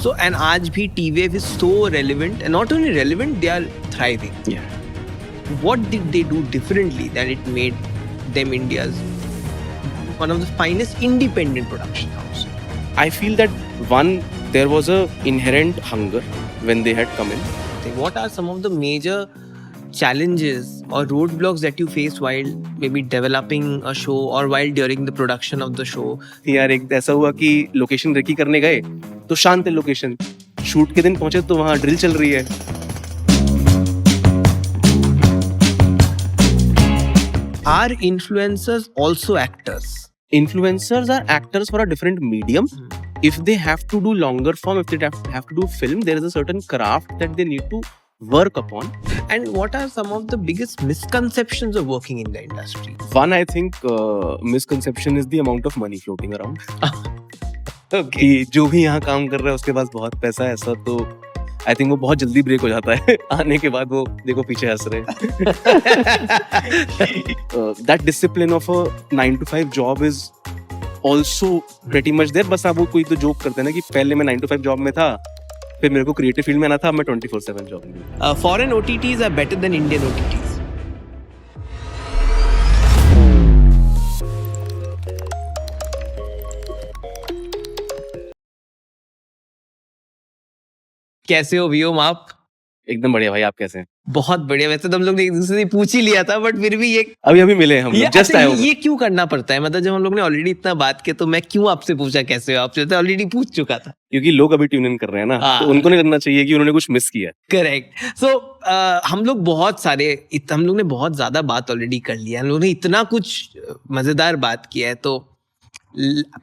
So and आज भी TVF is so relevant, and not only relevant, they are thriving. Yeah. What did they do differently that it made them India's one of the finest independent production houses? I feel that one, there was a inherent hunger when they had come in. What are some of the major challenges or roadblocks that you faced while maybe developing a show or while during the production of the show? यार एक ऐसा हुआ कि location recce करने गए तो शांत है लोकेशन, शूट के दिन पहुंचे तो वहाँ ड्रिल चल रही है. Are influencers also actors? Influencers are actors for a different medium. If they have to do longer form, if they have to do film, there is a certain craft that they need to work upon. And what are some of the biggest misconceptions of working in the industry? One, I think, misconception is the amount of money floating around. Okay. कि जो भी यहाँ काम कर रहा है उसके पास बहुत पैसा है, ऐसा तो आई थिंक वो बहुत जल्दी ब्रेक हो जाता है. आने के बाद वो देखो पीछे हंस रहे हैं. That discipline of a 9 to 5 job is also pretty much there. बस आप वो कोई तो जोक करते हैं ना कि पहले मैं 9 to 5 जॉब में था, फिर मेरे को क्रिएटिव फील्ड में आना था, अब मैं 24/7 जॉब में. Foreign OTTs are better than Indian OTTs. कैसे हो व्योम आप? एकदम बढ़िया भाई, आप कैसे हैं? बहुत बढ़िया. वैसे तो हम लोग ने एक दूसरे से पूछ ही लिया था, बट फिर भी ये अभी मिले हम लोग, जस्ट अच्छा, आए हो. ये क्यों करना पड़ता है? मतलब जब हम लोग ने ऑलरेडी इतना बात किया तो मैं क्यों आपसे पूछा कैसे हो? आपसे तो ऑलरेडी पूछ चुका था. क्योंकि लोग अभी ट्यून इन कर रहे हैं ना, हाँ. तो उनको नहीं लगना चाहिए कि उन्होंने कुछ मिस किया. करेक्ट. सो हम लोग हम लोग ने बहुत ज्यादा बात ऑलरेडी कर लिया. हम लोग ने इतना कुछ मजेदार बात किया है, तो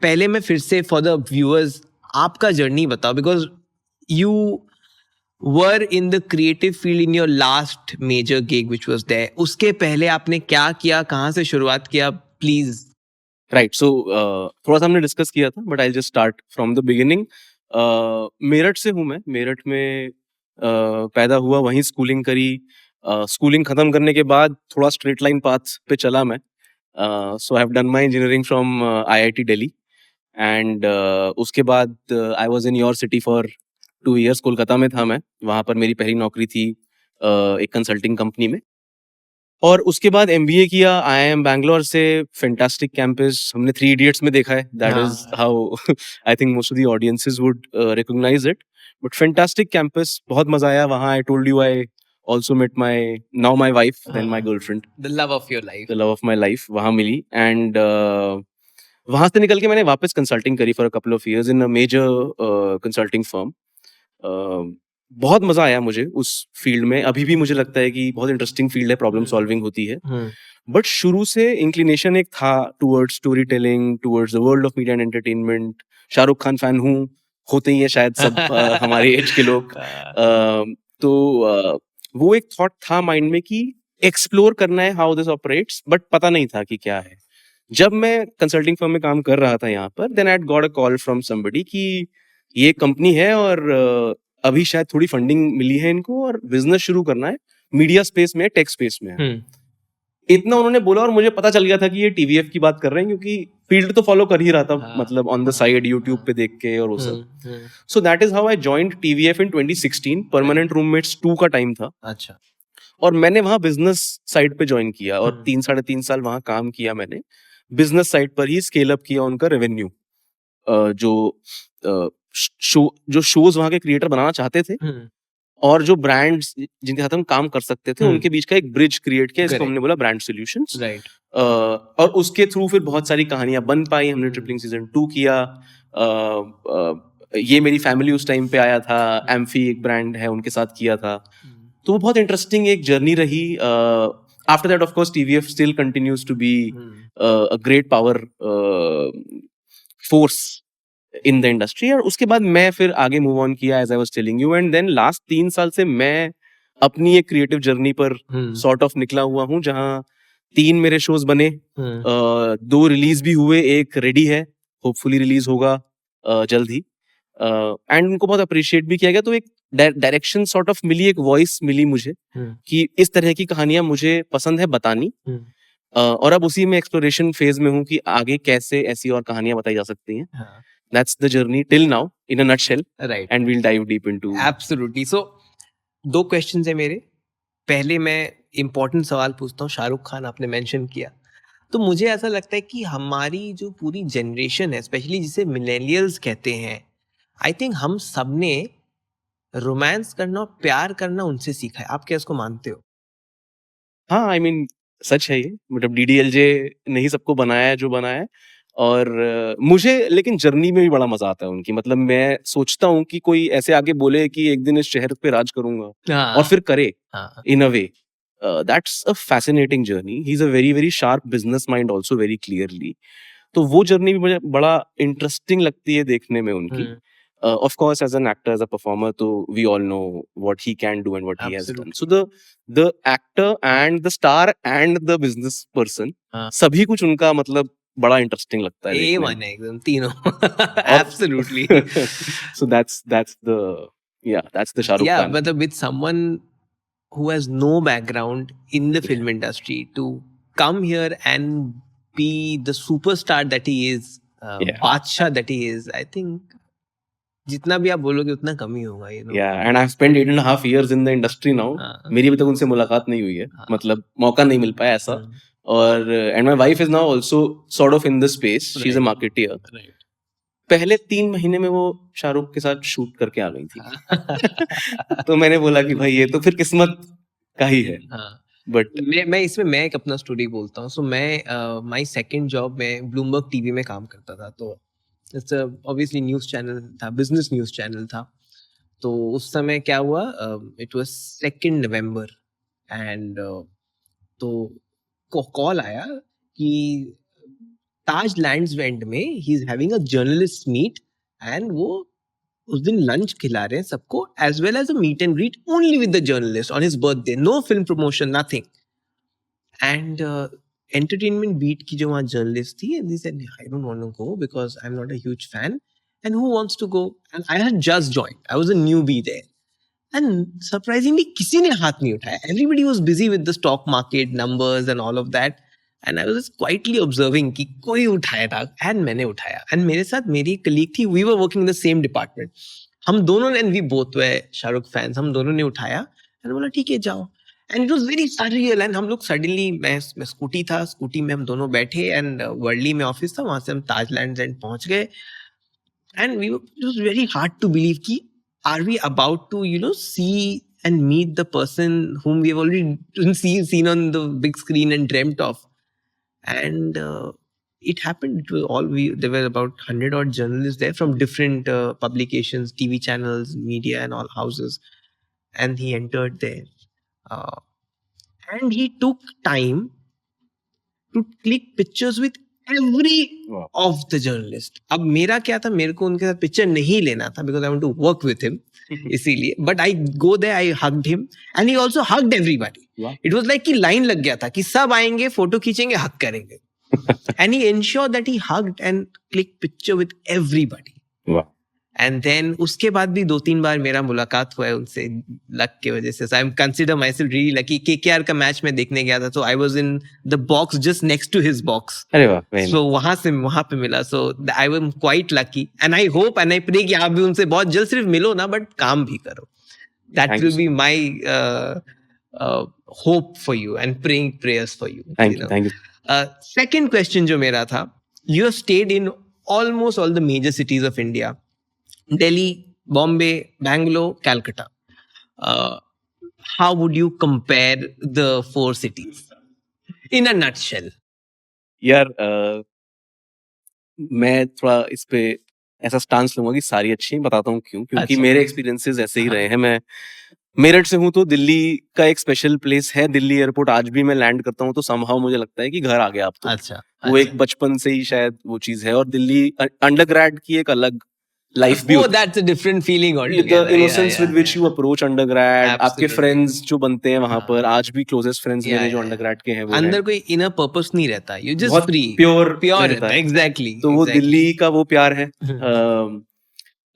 पहले मैं फिर से फॉर द व्यूअर्स आपका जर्नी बताओ, because you were in the creative field in your last major gig which was there. उसके पहले आपने क्या किया, कहाँ से शुरुआत किया, प्लीज? राइट. सो थोड़ा सा हमने डिस्कस किया था, but I just start from the beginning. Meerut से हूँ मैं. मेरठ में पैदा हुआ, वहीं स्कूलिंग करी. स्कूलिंग खत्म करने के बाद थोड़ा स्ट्रेट लाइन पाथ पे चला मैं. So I have done my engineering from IIT Delhi, and उसके बाद I was in your city for 2 years. Kolkata में था मैं, वहाँ पर मेरी पहली नौकरी थी एक कंसल्टिंग कंपनी में. और उसके बाद MBA किया IIM बैंगलोर से. फैंटास्टिक कैंपस, हमने 3 Idiots में देखा है. That is how I think most of the audiences would recognise it. But fantastic campus, बहुत मजा आया वहाँ. I told you I also met now my wife, then my girlfriend, the love of your life. the love of my life वहाँ मिली. And वहाँ से निकल के मैंने वापस कंसल्टिंग करी for a couple of years in a major consulting firm. बहुत मजा आया मुझे उस फील्ड में. अभी भी मुझे लगता है कि बहुत इंटरेस्टिंग फील्ड है, प्रॉब्लम सॉल्विंग होती है. बट शुरू से इंक्लिनेशन एक था towards story telling, towards the world of media and entertainment. Shahrukh Khan fan हूँ, होते ही है शायद सब हमारे एज के लोग. तो वो एक थॉट था माइंड में कि एक्सप्लोर करना है हाउ दिस ऑपरेट्स, बट पता नहीं था कि क्या है. जब मैं कंसल्टिंग फर्म में काम कर रहा था यहाँ पर, then I got a call from somebody कि ये कंपनी है और अभी शायद थोड़ी फंडिंग मिली है इनको और बिजनेस शुरू करना है, मीडिया स्पेस में, टेक स्पेस में. इतना उन्होंने बोला और मुझे पता चल गया था कि ये TVF की बात कर रहे हैं, क्योंकि फील्ड तो फॉलो कर ही रहा था. मतलब ऑन द साइड यूट्यूब पे देख के और वो सब. सो that is how I joined TVF in 2016. Permanent roommates 2 का टाइम था. अच्छा. और मैंने वहाँ बिजनेस साइड पे ज्वाइन किया और 3-3.5 साल वहाँ काम किया मैंने. बिजनेस साइड पर ही स्केल अप किया उनका रेवेन्यू. जो शोज वहाँ के क्रिएटर बनाना चाहते थे और जो ब्रांड्स जिनके साथ हम काम कर सकते थे, उनके बीच का एक ब्रिज क्रिएट किया, इसको हमने बोला ब्रांड सॉल्यूशंस. राइट. और उसके थ्रू फिर बहुत सारी कहानियां बन पाई. हमने ट्रिपलिंग सीजन 2 किया. ये मेरी फैमिली उस टाइम पे आया था. एम्फी एक ब्रांड है, उनके साथ किया था. तो वो बहुत इंटरेस्टिंग एक जर्नी रही. After that of course TVF still continues to be a great power force in the industry. और उसके बाद मैं फिर आगे मूव ऑन किया, as I was telling you. And then last 3 साल से मैं अपनी एक क्रिएटिव जर्नी पर सॉर्ट ऑफ निकला हुआ हूँ, जहाँ 3 मेरे शोज बने, 2 रिलीज भी हुए, एक रेडी है, होपफुली रिलीज होगा जल्द ही. एंड उनको बहुत अप्रिशिएट भी किया गया. तो एक डायरेक्शन सॉर्ट ऑफ मिली, एक वॉइस मिली मुझे कि इस तरह की कहानियां मुझे पसंद है बतानी. और अब उसी में एक्सप्लोरेशन फेज में हूँ कि आगे कैसे ऐसी और कहानियां बताई जा सकती हैं. हाँ, That's the journey till now in a nutshell, right, and we'll dive deep into. Absolutely. So 2 questions है मेरे. पहले मैं इम्पोर्टेंट सवाल पूछता हूँ. शाहरुख खान आपने मेंशन किया, तो मुझे ऐसा लगता है कि हमारी जो पूरी जनरेशन है, स्पेशली जिसे मिलेनियल्स कहते हैं, आई थिंक हम सब ने रोमांस करना और प्यार करना उनसे सीखा है. आप क्या इसको मानते हो? हाँ, आई मीन सच है ये. मतलब डीडीएलजे ने ही सबको बनाया है जो बनाया है. और मुझे लेकिन जर्नी में भी बड़ा मजा आता है उनकी. मतलब मैं सोचता हूँ कि कोई ऐसे आगे बोले कि एक दिन इस शहर पे राज करूंगा, और हाँ, फिर करे हाँ, in a way. That's a fascinating journey. He is a very very sharp business mind also, very clearly. तो वो जर्नी भी मुझे बड़ा इंटरेस्टिंग लगती है देखने में उनकी. Of course, as an actor, as a performer, so we all know what he can do and what he has done. So the actor and the star and the business person, हाँ. सभी कुछ उनका मतलब बड़ा interesting लगता है ए देखने में. वन है एकदम तीनों. और absolutely. so that's the that's the Shah Rukh Yeah, Khan. मतलब with someone who has no background in the film industry to come here and be the superstar that he is, Yeah. बादशाह that he is, I think जितना भी आप बोलोगे उतना कम ही होगा, you know. Yeah, and I've spent 8.5 years in the industry now. हाँ. मेरी अभी तक उनसे मुलाकात नहीं हुई है. हाँ. मतलब मौका नहीं मिल पाया ऐसा. हम्म. और and my wife is now also sort of in the space. She's a Right. marketeer. Right. पहले 3 महीने में वो शाहरुख के साथ शूट करके आ गई थी. तो मैंने बोला कि भाई ये तो फिर किस्मत का ही है. हाँ. बट मैं इसमें मैं एक अपना स्टोरी बोलता हूँ. सो मैं माय सेकंड जॉब में ब्लूमबर्ग टीवी में काम करता था. तो इट्स ऑब्वियसली न्यूज़ चैनल था, बिजनेस न्यूज़ चैनल था. तो उस समय क्या हुआ, इट वाज 2 नवंबर एंड तो कॉल आया कि ताज लैंड्स एंड में ही is having a journalist meet and वो उस दिन लंच खिला रहे हैं सबको, as well as a meet and greet only with the journalist on his birthday. No film promotion, nothing. And entertainment beat की जो वहाँ जर्नलिस्ट थी, and they said I don't want to go because I'm not a huge fan, and who wants to go? And I had just joined, I was a newbie there, and surprisingly किसी ने हाथ नहीं उठाया. Everybody was busy with the stock market numbers and all of that, and I was just quietly observing कि कोई उठाया था, and मैंने उठाया. And मेरे साथ मेरी एक colleague थी, we were working in the same department. हम दोनों ने, and we both were Shahrukh fans, हम दोनों ने उठाया and बोला ठीक है जाओ. And it was very surreal. And हम लोग सडनली, मैं स्कूटी था, स्कूटी में हम दोनों बैठे, एंड वर्ली में ऑफिस था, वहां से हम ताजलैंड एंड पहुंच गए. And we it was very hard to believe कि are we about to see and meet the person whom we have already seen on the big screen and dreamt of. And it happened. It was there were about 100 odd journalists there from different publications, TV channels, media and all houses. And he entered there. And he took time to click pictures with every of the journalist. अब मेरा क्या था, मेरे को उनके साथ picture नहीं लेना था because I want to work with him. इसीलिए, but I go there, I hugged him and he also hugged everybody. It was like कि लाइन लग गया था कि सब आएंगे, फोटो खींचेंगे, हग करेंगे. And he ensured that he hugged and clicked picture with everybody. वाह. एंड देन उसके बाद भी 2-3 बार मेरा मुलाकात हुआ है उनसे, लक की वजह से. I am consider myself really lucky. KKR का मैच में देखने गया था, तो I was in the box just next to his box. अरे वाह. सो वहां पे मिला. So I am quite lucky and I hope and I pray कि आप भी उनसे बहुत जल्द सिर्फ मिलो ना, बट काम भी करो. That will be my hope for you and praying prayers for you. Thank you. Second question जो मेरा था, you have stayed in almost all the major cities of India. Delhi, Bombay, Bangalore, Calcutta. How would you compare the 4 cities in a nutshell? यार मैं थोड़ा इस पे ऐसा stance लूंगा कि सारी अच्छी. बताता हूँ क्यों. क्योंकि अच्छा. मेरे एक्सपीरियंसेस ऐसे ही रहे हैं. मैं मेरठ से हूँ, तो दिल्ली का एक स्पेशल प्लेस है. दिल्ली एयरपोर्ट आज भी मैं लैंड करता हूँ तो समहाउ मुझे लगता है कि घर आ गया अब तो. अच्छा. वो एक बचपन से ही शायद वो चीज है. और दिल्ली अंडरग्रेड की एक अलग लाइफ भी Oh, that's a different feeling altogether. the innocence with which you approach undergrad. आपके फ्रेंड्स जो बनते हैं वहां पर, आज भी क्लोजेस्ट फ्रेंड्स मेरे जो अंडरग्रेड के हैं वो अंदर कोई इनर पर्पस नहीं रहता. You just बहुत free, प्योर रहता है. Exactly. तो वो दिल्ली का वो प्यार है.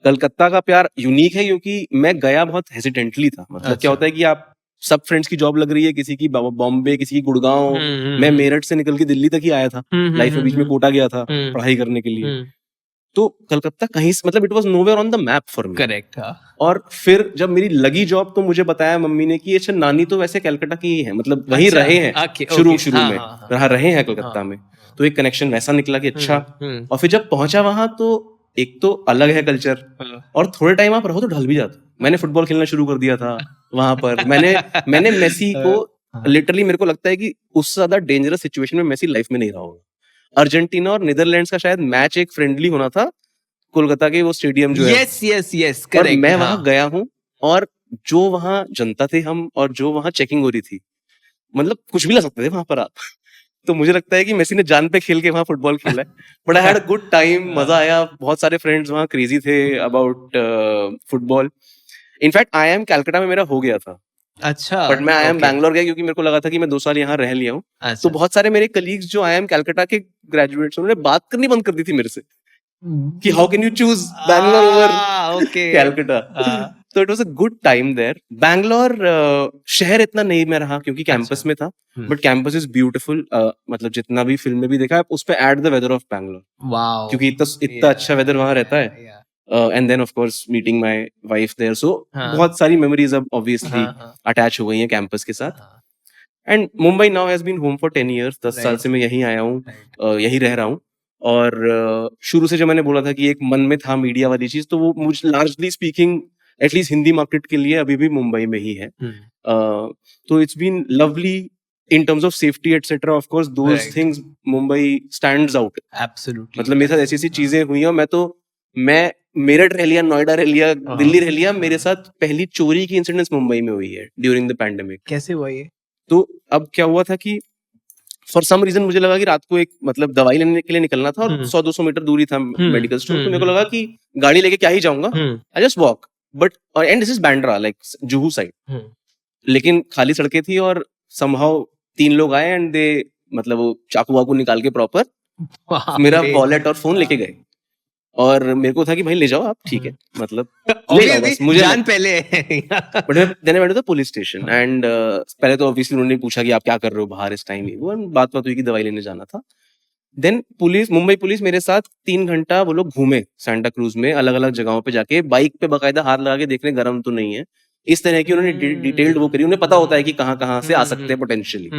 कलकत्ता का प्यार यूनिक है क्योंकि मैं गया बहुत हेसिडेंटली था. मतलब क्या होता है कि आप सब फ्रेंड्स की जॉब लग रही है, किसी की बॉम्बे, किसी की गुड़गांव, मैं मेरठ से निकल के दिल्ली तक ही आया था, लाइफ में बीच में कोटा गया था पढ़ाई करने के लिए, तो कलकत्ता कहीं मतलब it was nowhere on the map for me. Correct. और फिर जब मेरी लगी जॉब तो मुझे बताया मम्मी ने कि अच्छा नानी तो वैसे कलकत्ता की ही है, मतलब वहीं अच्छा, रहे हैं okay, शुरू okay, शुरू हाँ, में हाँ, हाँ, रहे हैं कलकत्ता हाँ, में, तो एक कनेक्शन वैसा निकला कि अच्छा। हम्म, और फिर जब पहुंचा वहां तो एक तो अलग है कल्चर, और थोड़े टाइम आप रहो तो ढल भी जाता। मैंने फुटबॉल खेलना शुरू कर दिया था वहां पर, मैंने मेसी को लिटरली, मेरे को लगता है कि उससे ज्यादा डेंजरस सिचुएशन में मेसी लाइफ में नहीं रहा होगा। अर्जेंटीना और नीदरलैंड्स का शायद मैच एक फ्रेंडली होना था कोलकाता के वो स्टेडियम जो है, यस यस यस, और करेक्ट। मैं वहां गया हूँ, और जो वहां जनता थे हम, और जो वहां चेकिंग हो रही थी, मतलब कुछ भी ला सकते थे वहां पर आप। तो मुझे लगता है कि मेसी ने जान पे खेल के वहां फुटबॉल खेला है, but I had a good time, मजा आया। बहुत सारे फ्रेंड्स वहां क्रेजी थे about football. In fact I am Calcutta में मेरा हो गया था, अच्छा, बट मैं आई एम okay, बैंगलोर गया क्योंकि मेरे को लगा था कि मैं 2 साल यहाँ रह लिया हूँ। तो अच्छा, बहुत सारे मेरे कलीग्स जो आई एम कलकत्ता के ग्रेजुएट्स, उन्होंने बात करनी बंद कर दी थी मेरे से कि how can you choose Bangalore over okay, Calcutta. तो it was a good time there. Bangalore शहर इतना नहीं मैं रहा क्योंकि कैंपस अच्छा, में था, बट कैंपस इज ब्यूटीफुल। मतलब जितना भी फिल्म में भी देखा है उस पे add the weather of Bangalore, wow, क्योंकि इतना अच्छा वेदर वहां रहता है। And then of course meeting my wife there, so हाँ, बहुत सारी मेमोरीज अब ऑब्वियसली हाँ, अटैच हो गई हैं कैंपस के साथ। हाँ, and Mumbai now has been home for 10 years, 10 साल राइट, से मैं यहीं आया हूँ, राइट, यहीं रह रहा हूँ। और शुरू से जो मैंने बोला था कि एक मन में था मीडिया वाली चीज, तो वो मुझे largely speaking at least Hindi market के लिए अभी भी मुंबई में ही है। तो it's been lovely in terms of safety et cetera, of course those Right. Things Mumbai stands out. Absolutely, मतलब मेरे साथ ऐसी ऐसी चीजें हुई हैं, मैं मेरठ रह लिया, नोएडा रह लिया, दिल्ली रह लिया, मेरे साथ पहली चोरी की इंसिडेंस मुंबई में हुई है ड्यूरिंग द पैंडेमिक। कैसे हुआ ये? तो अब क्या हुआ था कि फॉर सम रीजन मुझे लगा कि रात को एक मतलब दवाई लेने के लिए निकलना था, और 100-200 मीटर दूरी था मेडिकल स्टोर, तो मेरे को लगा कि गाड़ी लेके क्या ही जाऊंगा, I just walk. But and this is Bandra, like Juhu side, लेकिन खाली सड़कें थी, और समहाउ 3 लोग आए एंड दे मतलब वो चाकू वाकू निकाल के प्रॉपर मेरा वॉलेट और फोन लेके गए। और मेरे को था कि भाई ले जाओ आप, ठीक है, मतलब ले जाओ बस, मुझे जान पहले but then I went to the police station and पहले तो ऑब्वियसली उन्होंने पूछा कि आप क्या कर रहे हो बाहर इस टाइम, वो बात हुई कि दवाई लेने जाना था। देन मुंबई पुलिस मेरे साथ 3 घंटा वो लोग घूमे सांता क्रूज में, अलग अलग जगहों पे जाके, बाइक पे बकायदा हाथ लगा के देखने गर्म तो नहीं है, इस तरह की उन्होंने डिटेल्ड वो करी। उन्हें पता होता है कि कहाँ कहाँ से आ सकते हैं पोटेंशियली।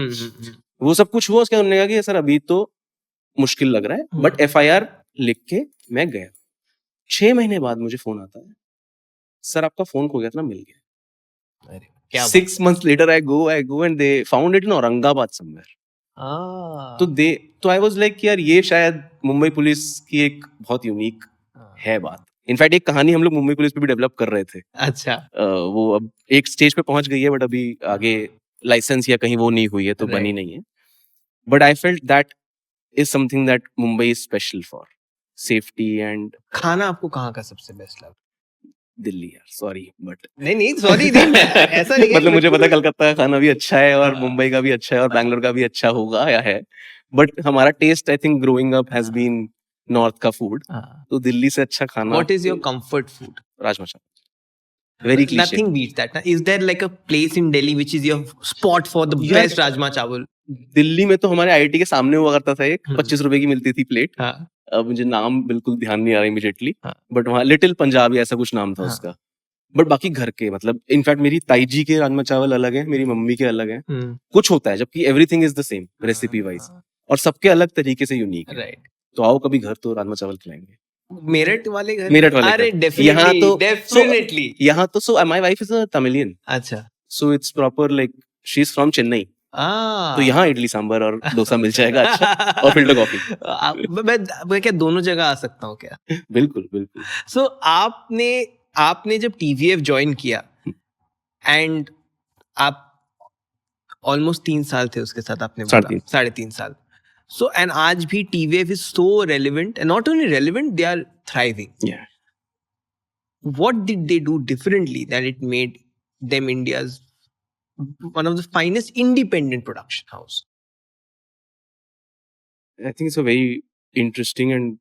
वो सब कुछ हुआ, उसके बाद उन्होंने कहा कि सर अभी तो मुश्किल लग रहा है, बट FIR लिख के मैं गया। 6 महीने बाद मुझे फोन आता है, सर आपका फोन खो गया था ना, मिल गया। अरे क्या 6 months later I go and they found it in Aurangabad somewhere. तो आई वाज लाइक यार ये शायद मुंबई पुलिस की एक बहुत यूनिक है बात। इनफैक्ट एक कहानी हम लोग मुंबई पुलिस पे भी डेवलप कर रहे थे। अच्छा, वो अब एक स्टेज पे पहुंच गई है, बट अभी आगे लाइसेंस या कहीं वो नहीं हुई है, तो बनी Right. नहीं है। But I felt that is something that Mumbai is special for safety and. खाना आपको कहाँ का सबसे बेस्ट लगा? दिल्ली यार, सॉरी बट नहीं सॉरी नहीं, मैं ऐसा नहीं है, मतलब मुझे पता है कलकत्ता का खाना भी अच्छा है, और हाँ। मुंबई का भी अच्छा है, और बैंगलोर का भी अच्छा होगा या है, बट हमारा taste I think growing up has been north का फूड। तो दिल्ली से अच्छा खाना। What is your comfort food? Rajma चावल, very cliche. Nothing beats that. Is there like a place in Delhi which is your spot for the यार, best rajma chawal? Delhi में तो हमारे IIT के सामने हुआ करता था एक, 25 रुपए की मिलती थी प्लेट। हाँ, अब मुझे नाम बिल्कुल ध्यान नहीं आ रहा इमीडिएटली, हाँ, बट वहाँ लिटिल पंजाब या ऐसा कुछ नाम था हाँ, उसका। बट बाकी घर के, मतलब इनफैक्ट मेरी ताई जी के राजमा चावल अलग है, मेरी मम्मी के अलग है, कुछ होता है, जबकि everything is the same recipe wise, और सबके अलग तरीके से यूनिक है। राइट। तो आओ कभी घर तो राजमा चावल खिलाएंगे। मेरठ वाले घर? मेरठ वाले अरे घर। Definitely, definitely. यहाँ तो so my wife is a Tamilian, अच्छा, so it's proper like she is from Chennai, तो यहाँ इडली सांभर और डोसा मिल जाएगा अच्छा, और फिल्टर कॉफी। मैं क्या दोनों जगह आ सकता हूँ क्या? बिल्कुल बिल्कुल। सो आपने जब TVF ज्वाइन किया एंड आप ऑलमोस्ट 3 साल थे उसके साथ, आपने बोला 3.5 साल। सो एंड आज भी TVF is so relevant, and not only relevant, they are thriving. Yeah. What did they do differently that it made them India's one of the finest independent production house? I think it's a very interesting and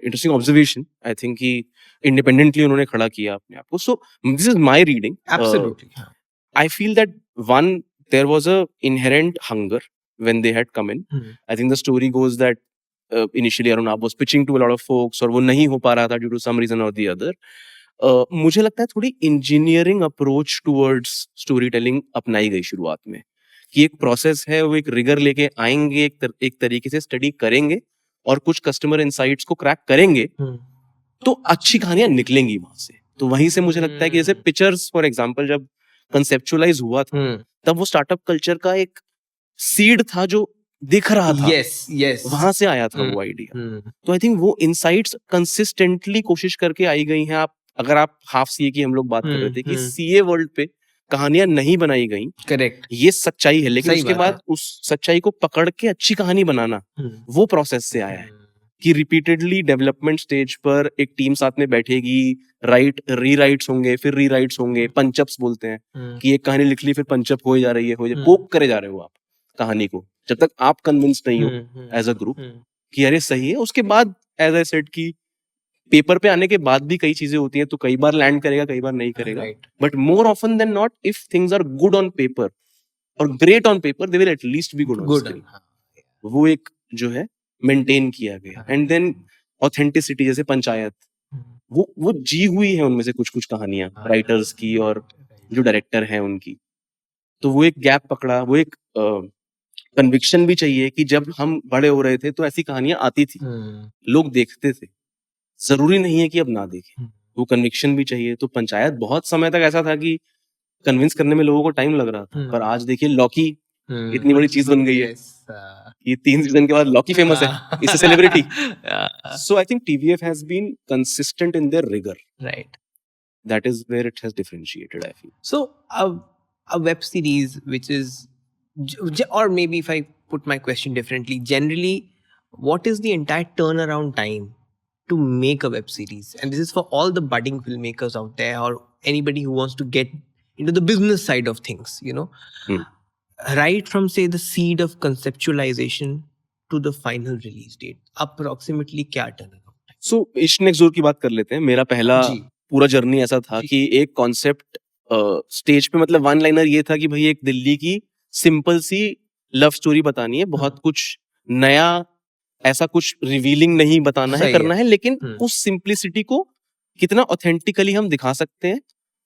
interesting observation. I think कि independently उन्होंने खड़ा किया अपने आप को. So this is my reading. Absolutely. I feel that one, there was a inherent hunger when they had come in. I think the story goes that initially Arunabh was pitching to a lot of folks और वो नहीं हो पा रहा था due to some reason or the other. मुझे लगता है थोड़ी engineering approach towards story telling अपनाई गई शुरुआत में, कि एक प्रोसेस है, वो एक रिगर लेके आएंगे, एक तरीके से स्टडी करेंगे और कुछ कस्टमर इनसाइट्स को क्रैक करेंगे तो अच्छी कहानियां निकलेंगी वहां से. तो वहीं से मुझे लगता है कि जैसे पिक्चर्स फॉर एग्जांपल जब कंसेप्चुअलाइज हुआ था तब वो स्टार्टअप कल्चर का एक सीड था जो दिख रहा था. यस वहां से आया था वो आइडिया. तो आई थिंक वो इनसाइट्स कंसिस्टेंटली कोशिश करके आई गई हैं. आप अगर आप हाफ सीए की हम लोग बात कर रहे थे कि सीए वर्ल्ड पे कहानियां नहीं बनाई गई, करेक्ट, ये सच्चाई है, लेकिन सही उसके बात बाद है. उस सच्चाई को पकड़ के अच्छी कहानी बनाना वो प्रोसेस से आया है. कि रिपीटेडली डेवलपमेंट स्टेज पर एक टीम साथ में बैठेगी, रीराइट्स होंगे, फिर रीराइट्स होंगे, पंचअप्स बोलते हैं कि एक कहानी लिख ली फिर पंचअप हो जा रही है, पोक करे जा रहे हो आप कहानी को जब तक आप कन्विंस नहीं हो एज अ ग्रुप कि अरे सही है. उसके बाद एज आई सेड कि पेपर पे आने के बाद भी कई चीजें होती हैं, तो कई बार लैंड करेगा, कई बार नहीं करेगा, but more often then not if things are good on paper और great on paper they will at least be good on screen. वो एक जो है मेंटेन किया गया. एंड देन ऑथेंटिसिटी, जैसे पंचायत, वो जी हुई है उनमें से कुछ कहानियां राइटर्स की और जो डायरेक्टर हैं उनकी. तो वो एक गैप पकड़ा, वो एक कन्विक्शन भी चाहिए कि जब हम बड़े हो रहे थे तो ऐसी कहानियां आती थी, लोग देखते थे, जरूरी नहीं है कि अब ना देखें. वो कन्विक्शन भी चाहिए. तो पंचायत बहुत समय तक ऐसा था कि कन्विंस करने में लोगों को टाइम लग रहा था, पर आज देखिए लॉकी इतनी बड़ी चीज बन गई है. ये 3 सीजन के बाद लॉकी फेमस है, इससे celebrity. So I think TVF has been consistent in their rigour. Right. That is where it has differentiated, I feel. So a web series which is, or maybe if I put my question differently, generally what is the entire turnaround time to make a web series? And this is for all the budding filmmakers out there or anybody who wants to get into the business side of things, you know. Right from say the seed of conceptualization to the final release date, approximately क्या turnaround time? So इश्क next door की बात कर लेते हैं. मेरा पहला पूरा जर्नी ऐसा था कि एक कॉन्सेप्ट स्टेज पे, मतलब वन लाइनर ये था कि भाई एक दिल्ली की सिंपल सी लव स्टोरी बतानी है, बहुत कुछ नया ऐसा कुछ रिवीलिंग नहीं बताना है, करना है, लेकिन उस सिंप्लिसिटी को कितना ऑथेंटिकली हम दिखा सकते हैं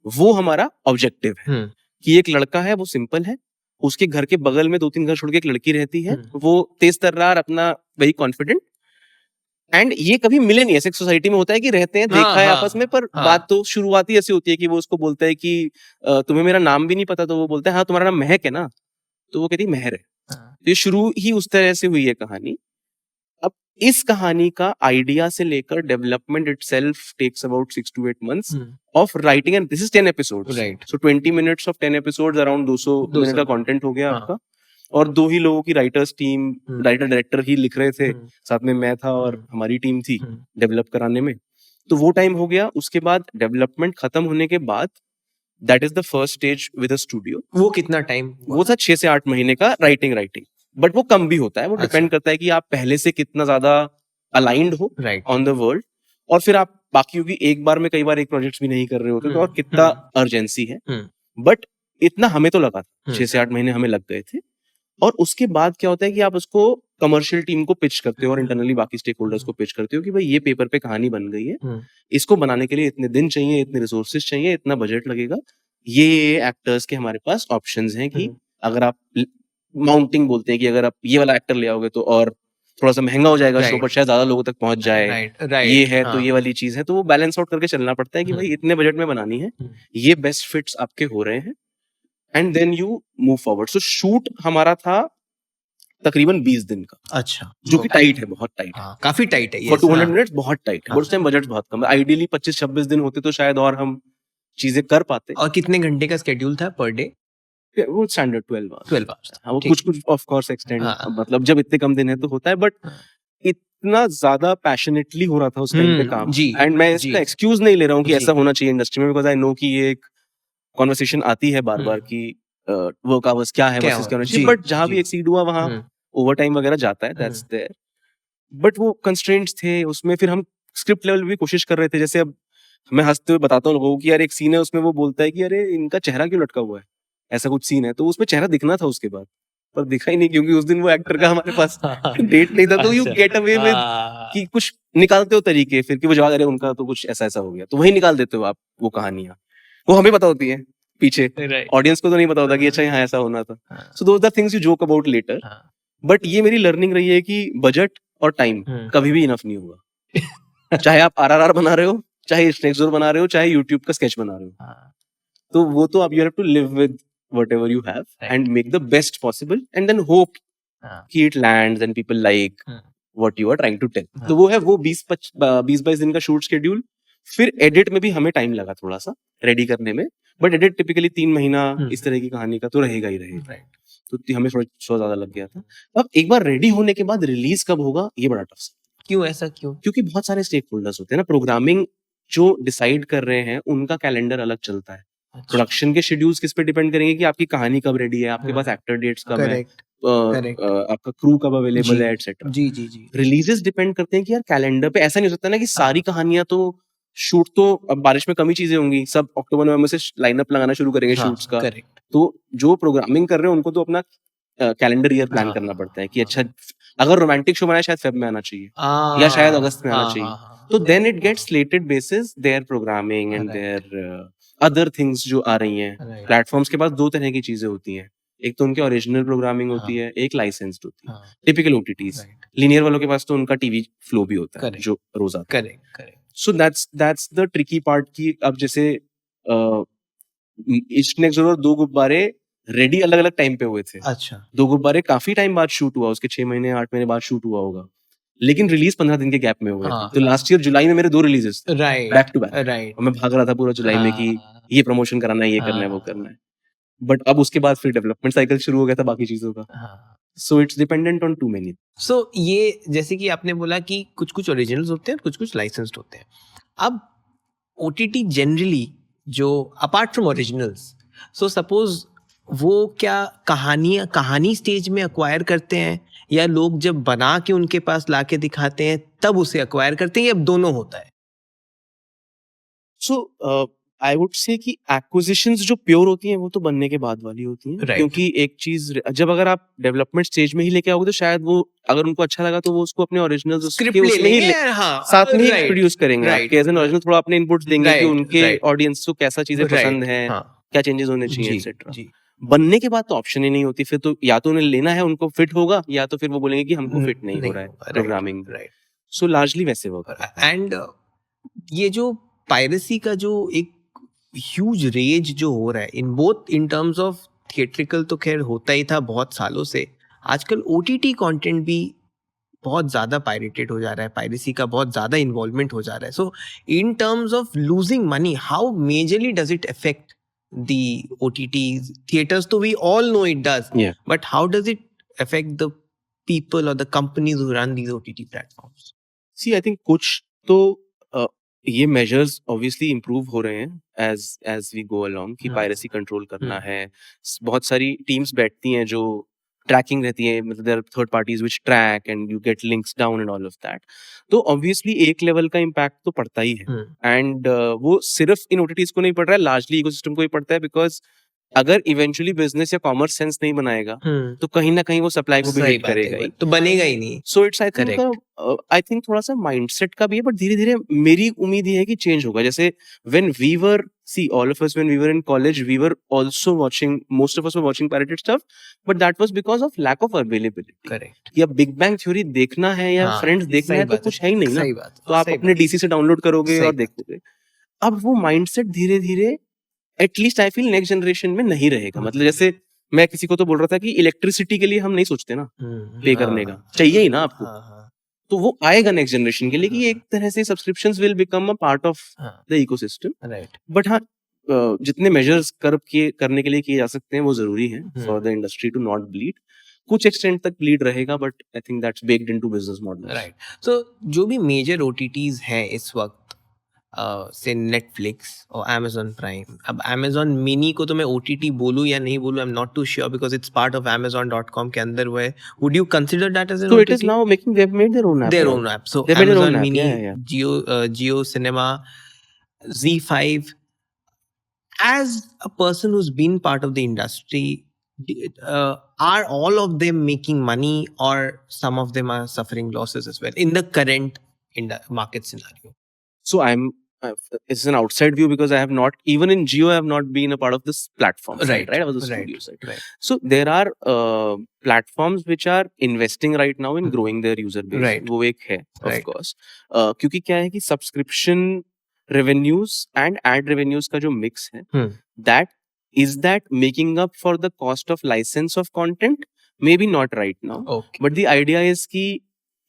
वो हमारा ऑब्जेक्टिव है. कि एक लड़का है, वो सिंपल है, उसके घर के बगल में 2-3 घर छोड़ के एक लड़की रहती है, वो तेज तर्रार, अपना वेरी कॉन्फिडेंट, एंड ये कभी मिले नहीं. ऐसे सोसाइटी में होता है कि रहते हैं, देखा है आपस में, पर बात तो शुरुआती ऐसी होती है कि वो उसको बोलता है कि तुम्हें मेरा नाम भी नहीं पता, तो वो बोलता है हाँ तुम्हारा नाम महक है ना, तो वो कहती है महर है. तो ये शुरू ही उस तरह से हुई है कहानी. अब इस कहानी का आइडिया से लेकर development itself takes about 6 to 8 months of writing, and this is 10 episodes. So 20 minutes of 10 episodes, around 200 minute का कंटेंट हो गया आपका. और 2 ही लोगों की राइटर्स टीम, राइटर डायरेक्टर ही लिख रहे थे, साथ में मैं था और हमारी टीम थी डेवलप कराने में. तो वो टाइम हो गया. उसके बाद डेवलपमेंट खत्म होने के बाद that is the first stage with a studio. वो कितना टाइम? वो था 6 से 8 महीने का राइटिंग, बट वो कम भी होता है. वो डिपेंड करता है कि आप पहले से कितना ज्यादा अलाइंड हो ऑन द वर्ल्ड, और फिर आप बाकी की एक बार में कई बार एक प्रोजेक्ट भी नहीं कर रहे होते, तो और कितना अर्जेंसी है. बट इतना हमें तो लगा था, 6 से 8 महीने हमें लग गए थे. और उसके बाद क्या होता है कि आप उसको कमर्शियल टीम को पिच करते हो और इंटरनली बाकी स्टेक होल्डर्स को पिच करते हो कि भाई ये पेपर पे कहानी बन गई है, इसको बनाने के लिए इतने दिन चाहिए, इतने रिसोर्सेज चाहिए, इतना बजट लगेगा, ये एक्टर्स के हमारे पास ऑप्शंस हैं कि अगर आप माउंटिंग बोलते हैं कि अगर आप ये वाला एक्टर ले आओगे तो और थोड़ा सा महंगा हो जाएगा शो, पर शायद ज्यादा लोगों तक पहुंच जाए, ये है तो ये वाली चीज है. तो वो बैलेंस आउट करके चलना पड़ता है कि भाई इतने बजट में बनानी है, ये बेस्ट फिट्स आपके हो रहे हैं, and then you move forward. So shoot हमारा था तकरीबन 20 दिन का. अच्छा, जो कि टाइट है, बहुत टाइट है, काफी टाइट है. फॉर 200 मिनट्स बहुत टाइट है, बट उस टाइम बजट बहुत कम है. आइडियली 25-26 दिन होते तो शायद और हम चीजें कर पाते. और कितने घंटे का स्केड्यूल था पर डे? वो स्टैंडर्ड 12 hours. हाँ, वो कुछ ऑफ कोर्स एक्सटेंड, मतलब जब इतने कम दिन है तो होता है, बट इतना ज्यादा पैशनेटली हो रहा था उस टाइम पे काम. एंड मैं इसका एक्सक्यूज नहीं ले रहा हूँ कि ऐसा होना चाहिए इंडस्ट्री में, बिकॉज आई नो कि ये एक कॉन्वर्सेशन आती है बार बार कि वर्क आवर्स क्या है वर्सेस क्या होना चाहिए, बट जहां भी एक्सीड हुआ वहां ओवर टाइम वगैरह जाता है, दैट्स देयर. बट वो कंस्ट्रेंट्स थे उसमें. फिर हम स्क्रिप्ट लेवल भी कोशिश कर रहे थे. जैसे अब मैं हंसते हुए बताता हूँ लोगों को कि यार एक सीन है उसमें वो बोलता है कि अरे इनका चेहरा क्यों लटका हुआ है, ऐसा कुछ सीन है, तो उसमें चेहरा दिखना था उसके बाद, पर दिखा ही नहीं क्योंकि उस दिन वो एक्टर का हमारे पास डेट नहीं था। तो यू गेट अवे विद कि कुछ निकालते हो तरीके, फिर कि वो जवाब अरे उनका तो कुछ ऐसा ऐसा हो गया, तो वही निकाल देते हो आप वो कहानियां, वो हमें पता होती है पीछे, ऑडियंस को तो नहीं पता होता कि अच्छा यहाँ ऐसा होना था। So those are things you joke about later, but ये मेरी लर्निंग रही है कि बजट और टाइम कभी भी इनफ नहीं होगा। चाहे आप RRR बना रहे हो, चाहे स्नेक्स डोर बना रहे हो, चाहे यूट्यूब का स्केच बना रहे हो, तो वो तो आप you have to live with whatever you have and make the best possible and then hope कि it lands and people like what you are trying to tell. तो वो है वो 20-22 दिन का शूट शेड्यूल। फिर एडिट में भी हमें टाइम लगा थोड़ा सा रेडी करने में, बट एडिट टिपिकली 3 महीना इस तरह की कहानी का तो रहेगा ही रहेगा, तो हमें थोड़ा ज्यादा लग गया था। अब एक बार रेडी होने के बाद रिलीज कब होगा ये बड़ा टफ। क्यों ऐसा क्यों? क्योंकि बहुत सारे स्टेक होल्डर्स होते हैं ना, प्रोग्रामिंग जो डिसाइड कर रहे हैं उनका कैलेंडर अलग चलता है। प्रोडक्शन के शेड्यूल्स किस पे डिपेंड करेंगे कि आपकी कहानी कब रेडी है, आपके पास एक्टर डेट्स कब है, आपका क्रू कब अवेलेबल है, एटसेट्रा। जी। रिलीजेस डिपेंड करते हैं कि यार कैलेंडर पे ऐसा नहीं हो सकता ना कि सारी कहानियां तो शूट, तो अब बारिश में कम ही चीजें होंगी, सब अक्टूबर नवंबर से लाइनअप लगाना शुरू करेंगे शूट्स का। तो जो प्रोग्रामिंग कर रहे हैं उनको तो अपना कैलेंडर ईयर प्लान करना पड़ता है कि अच्छा अगर रोमांटिक शो बनाया शायद फेब में आना चाहिए या शायद अगस्त में आना चाहिए, तो then it gets slated basis their programming and their other things जो आ रही हैं। प्लेटफॉर्म्स के पास 2 तरह की चीजें होती हैं, एक तो उनके ओरिजिनल प्रोग्रामिंग होती है, एक लाइसेंस्ड होती है। टिपिकल ओटीटीज, लीनियर वालों के पास तो उनका टीवी फ्लो भी होता है जो रोज आता है। So that's the tricky part की अब जैसे इश्क नेक्स्ट डोर 2 गुब्बारे रेडी अलग अलग टाइम पे हुए थे। अच्छा। 2 गुब्बारे काफी टाइम बाद शूट हुआ, उसके 6 महीने 8 महीने बाद शूट हुआ होगा, लेकिन रिलीज 15 दिन के गैप में हुए थे। तो लास्ट ईयर जुलाई में मेरे 2 रिलीजेस थे बैक टू बैक, और मैं भाग रहा था पूरा जुलाई में कि ये प्रमोशन कराना है, ये करना है, वो करना है। बट अब उसके बाद फिर डेवलपमेंट साइकिल शुरू हो गया था बाकी चीजों का। So it's dependent on too many. So ये जैसे कि आपने बोला कि कुछ कुछ ओरिजिनल्स होते हैं, कुछ कुछ लाइसेंस्ड होते हैं। अब OTT जनरली जो apart from originals, so suppose वो क्या कहानी स्टेज में अक्वायर करते हैं, या लोग जब बना के उनके पास लाके दिखाते हैं तब उसे अक्वायर करते हैं, या दोनों होता है? सो आई वुड से कि एक्विजिशंस जो प्योर होती हैं वो तो बनने के बाद वाली होती हैं, क्योंकि एक चीज जब अगर आप डेवलपमेंट स्टेज में ही लेके आओगे तो शायद वो अगर उनको अच्छा लगा तो वो उसको अपने ओरिजिनल स्क्रिप्ट ले लेंगे, साथ में ही प्रोड्यूस करेंगे, आपके एज एन ओरिजिनल थोड़ा अपने इनपुट्स देंगे कि उनके ऑडियंस को कैसा चीजें पसंद है, क्या चेंजेस होने चाहिए एटसेट्रा। बनने के बाद तो ऑप्शन ही नहीं होती, फिर तो या तो उन्हें लेना है, उनको फिट होगा, या तो फिर वो बोलेंगे कि हमको फिट नहीं हो रहा है प्रोग्रामिंग। सो लार्जली वैसे वर्क। एंड ये जो पायरेसी का जो एक ह्यूज रेज जो हो रहा है in both in terms of theatrical, तो खैर होता ही था बहुत सालों से, आजकल OTT कंटेंट भी बहुत ज़्यादा पायरेटेड हो जा रहा है, पायरेसी का बहुत ज़्यादा इन्वॉल्वमेंट हो जा रहा है। So in terms of losing money, how majorly does it affect the OTTs? Theaters, तो we all know it does. Yeah. But how does it affect the people or the companies who run these OTT platforms? See, I think कुछ तो ये measures obviously improve हो रहे हैं as we go along कि piracy control करना है। बहुत सारी teams बैठती हैं जो ट्रैकिंग रहती है, मतलब there are third parties which track and you get links down and all of that. तो ऑब्वियसली एक लेवल का इम्पैक्ट तो पड़ता ही है, एंड वो सिर्फ इन ओटीटीज को नहीं पड़ रहा है, लार्जली इकोसिस्टम को ही पड़ता है, बिकॉज अगर इवेंचुअली बिजनेस या कॉमर्स सेंस नहीं बनाएगा तो कहीं ना कहीं वो सप्लाई को भी हिट करेगा ही, तो बनेगा ही नहीं। सो इट्स आई थिंक थोड़ा सा माइंडसेट का भी है, बट धीरे धीरे मेरी उम्मीद ये है कि चेंज होगा। जैसे when we were all of us when we were in college, we were also watching, most of us were watching pirated stuff, but that was because of lack of availability. Correct. या big bang theory देखना है या friends देखना है तो कुछ है ही नहीं ना, तो आप अपने डीसी से डाउनलोड करोगे और देखोगे। अब वो माइंडसेट धीरे धीरे at least I feel next generation में नहीं रहेगा। मतलब जैसे मैं किसी को तो बोल रहा था कि इलेक्ट्रिसिटी के लिए हम नहीं सोचते ना पे करने का, चाहिए ही ना आपको, तो वो आएगा नेक्स्ट जनरेशन के लिए कि एक तरह से subscriptions will become a part of the ecosystem. Right, but हाँ जितने मेजर्स करने के लिए किए जा सकते हैं वो जरूरी है for the industry to not bleed. कुछ एक्सटेंट तक ब्लीड रहेगा, but I think that's baked into business model. Right, so जो भी मेजर OTTs हैं इस वक्त, से नेटफ्लिक्स और Amazon प्राइम, अब Amazon मिनी को तो मैं OTT बोलूँ या नहीं बोलूँ, I am not too sure because it's part of Amazon.com के अंदर वो है। Would you consider that as an OTT? So it is now making, they have made their own app. So Amazon Mini, Jio Cinema, ZEE5, as a person who's been part of the industry, are all of them making money, or some of them are suffering losses as well in the current market scenario? So it's an outside view because I have not, even in Jio, I have not been a part of this platform side, right? I was a studio side. Right. So there are platforms which are investing right now in growing their user base. Right. वो एक है, of Right. course. क्योंकि क्या है कि subscription revenues and ad revenues का जो mix है, that making up for the cost of license of content? Maybe not right now. Okay. But the idea is कि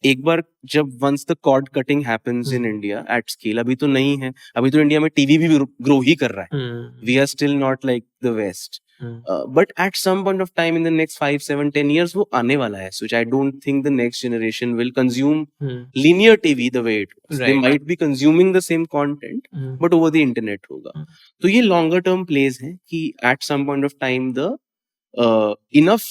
एक बार जब once the cord cutting happens in India at scale, अभी तो नहीं है, अभी तो इंडिया में टीवी भी ग्रो ही कर रहा है, we are still not like the west, but at some point of time in the next 5, 7, 10 years वो आने वाला है. So I don't think the next generation will consume linear TV the way it was. They might be consuming the same content, but over the internet होगा. तो ये longer term plays हैं कि at some point of time the enough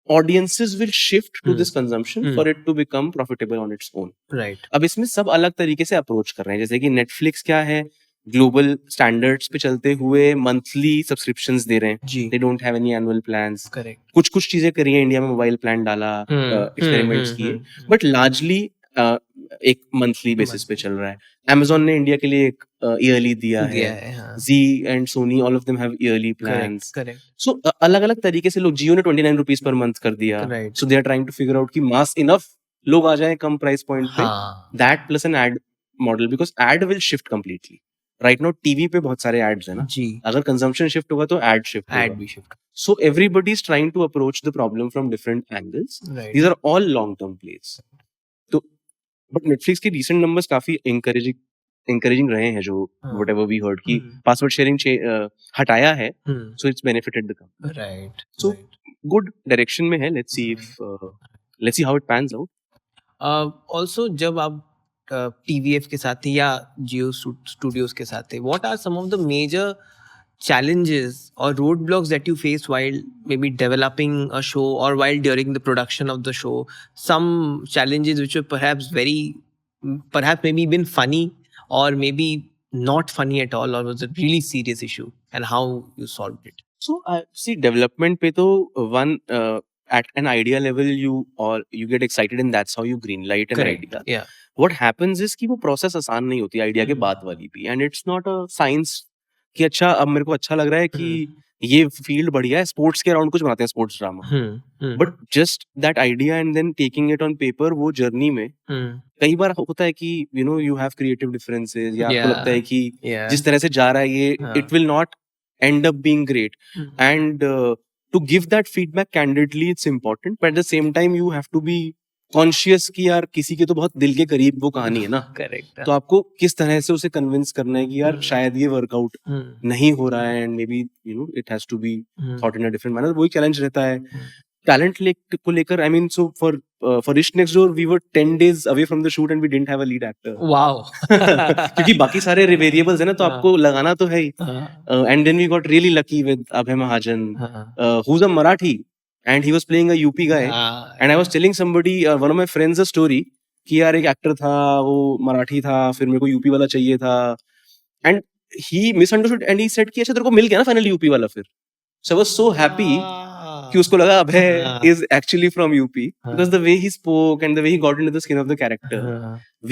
audiences will shift to this consumption for it to become profitable on its own. Right. अब इसमें सब अलग तरीके से अप्रोच कर रहे हैं, जैसे कि Netflix क्या है, ग्लोबल स्टैंडर्ड्स पे चलते हुए मंथली सब्सक्रिप्शंस दे रहे हैं, they don't have any annual plans. Correct. कुछ चीजें करी है इंडिया में, मोबाइल प्लान डाला, एक्सपेरिमेंट्स किए, बट लार्जली एक मंथली बेसिस पे चल रहा है. Amazon ने इंडिया के लिए एक ईयरली दिया है. Zee and Sony, all of them have yearly plans. Correct. So अलग अलग तरीके से लोग, जियो ने 29 रुपीस पर मंथ कर दिया. So they are trying to figure out कि mass enough लोग आ जाए कम प्राइस पॉइंट पे. That plus an ad model, because ad will shift completely. Right now TV पे बहुत सारे ads है ना, अगर consumption shift होगा तो ad shift होगा. So everybody is trying to approach the problem from different angles. These are all long term plays. तो but Netflix के recent numbers काफी encouraging रहे हैं, जो whatever we heard कि password sharing हटाया है, so it's benefited the company. Right. So good direction में है. Let's see how it pans out. Also जब आप TVF के साथ थे या Jio Studios के साथ थे, what are some of the major challenges or roadblocks that you face while maybe developing a show or while during the production of the show? Some challenges which were perhaps maybe been funny, or maybe not funny at all, or was a really serious issue, and how you solved it? So see, development पे तो one at an idea level you get excited and that's how you greenlight an idea. Yeah. What happens is कि वो process आसान नहीं होती idea के बाद वाली भी, and it's not a science कि अच्छा अब मेरे को अच्छा लग रहा है कि ये फील्ड बढ़िया है, स्पोर्ट्स के अराउंड कुछ बनाते हैं, sports drama, but just that idea and then taking it on paper, वो जर्नी में कई बार होता है कि you know you have creative differences, या आपको लगता है कि जिस तरह से जा रहा है ये it will not end up being great, and to give that feedback candidly it's important, but at the same time you have to be conscious कि यार किसी के तो बहुत दिल के करीब वो कहानी है ना. करेक्ट. तो आपको किस तरह से उसे कन्विंस करना है कि यार शायद ये वर्कआउट नहीं हो रहा है, and maybe you know it has to be thought in a different manner. वही चैलेंज रहता है टैलेंट को लेकर. I mean so for rich next door we were 10 days away from the shoot and we didn't have a lead actor. Wow. क्योंकि बाकी सारे variables है ना, तो आपको लगाना तो है ही. And then we got really lucky with Abhay Mahajan, who is a Marathi and he was playing a UP guy, and I was telling somebody, one of my friends, a story कि यार एक एक्टर था, वो मराठी था, फिर मेरे को यूपी वाला चाहिए था, and he misunderstood and he said कि अच्छा तेरे को मिल गया ना फाइनली यूपी वाला. फिर so I was so happy कि उसको लगा अभय is actually from UP because the way he spoke and the way he got into the skin of the character,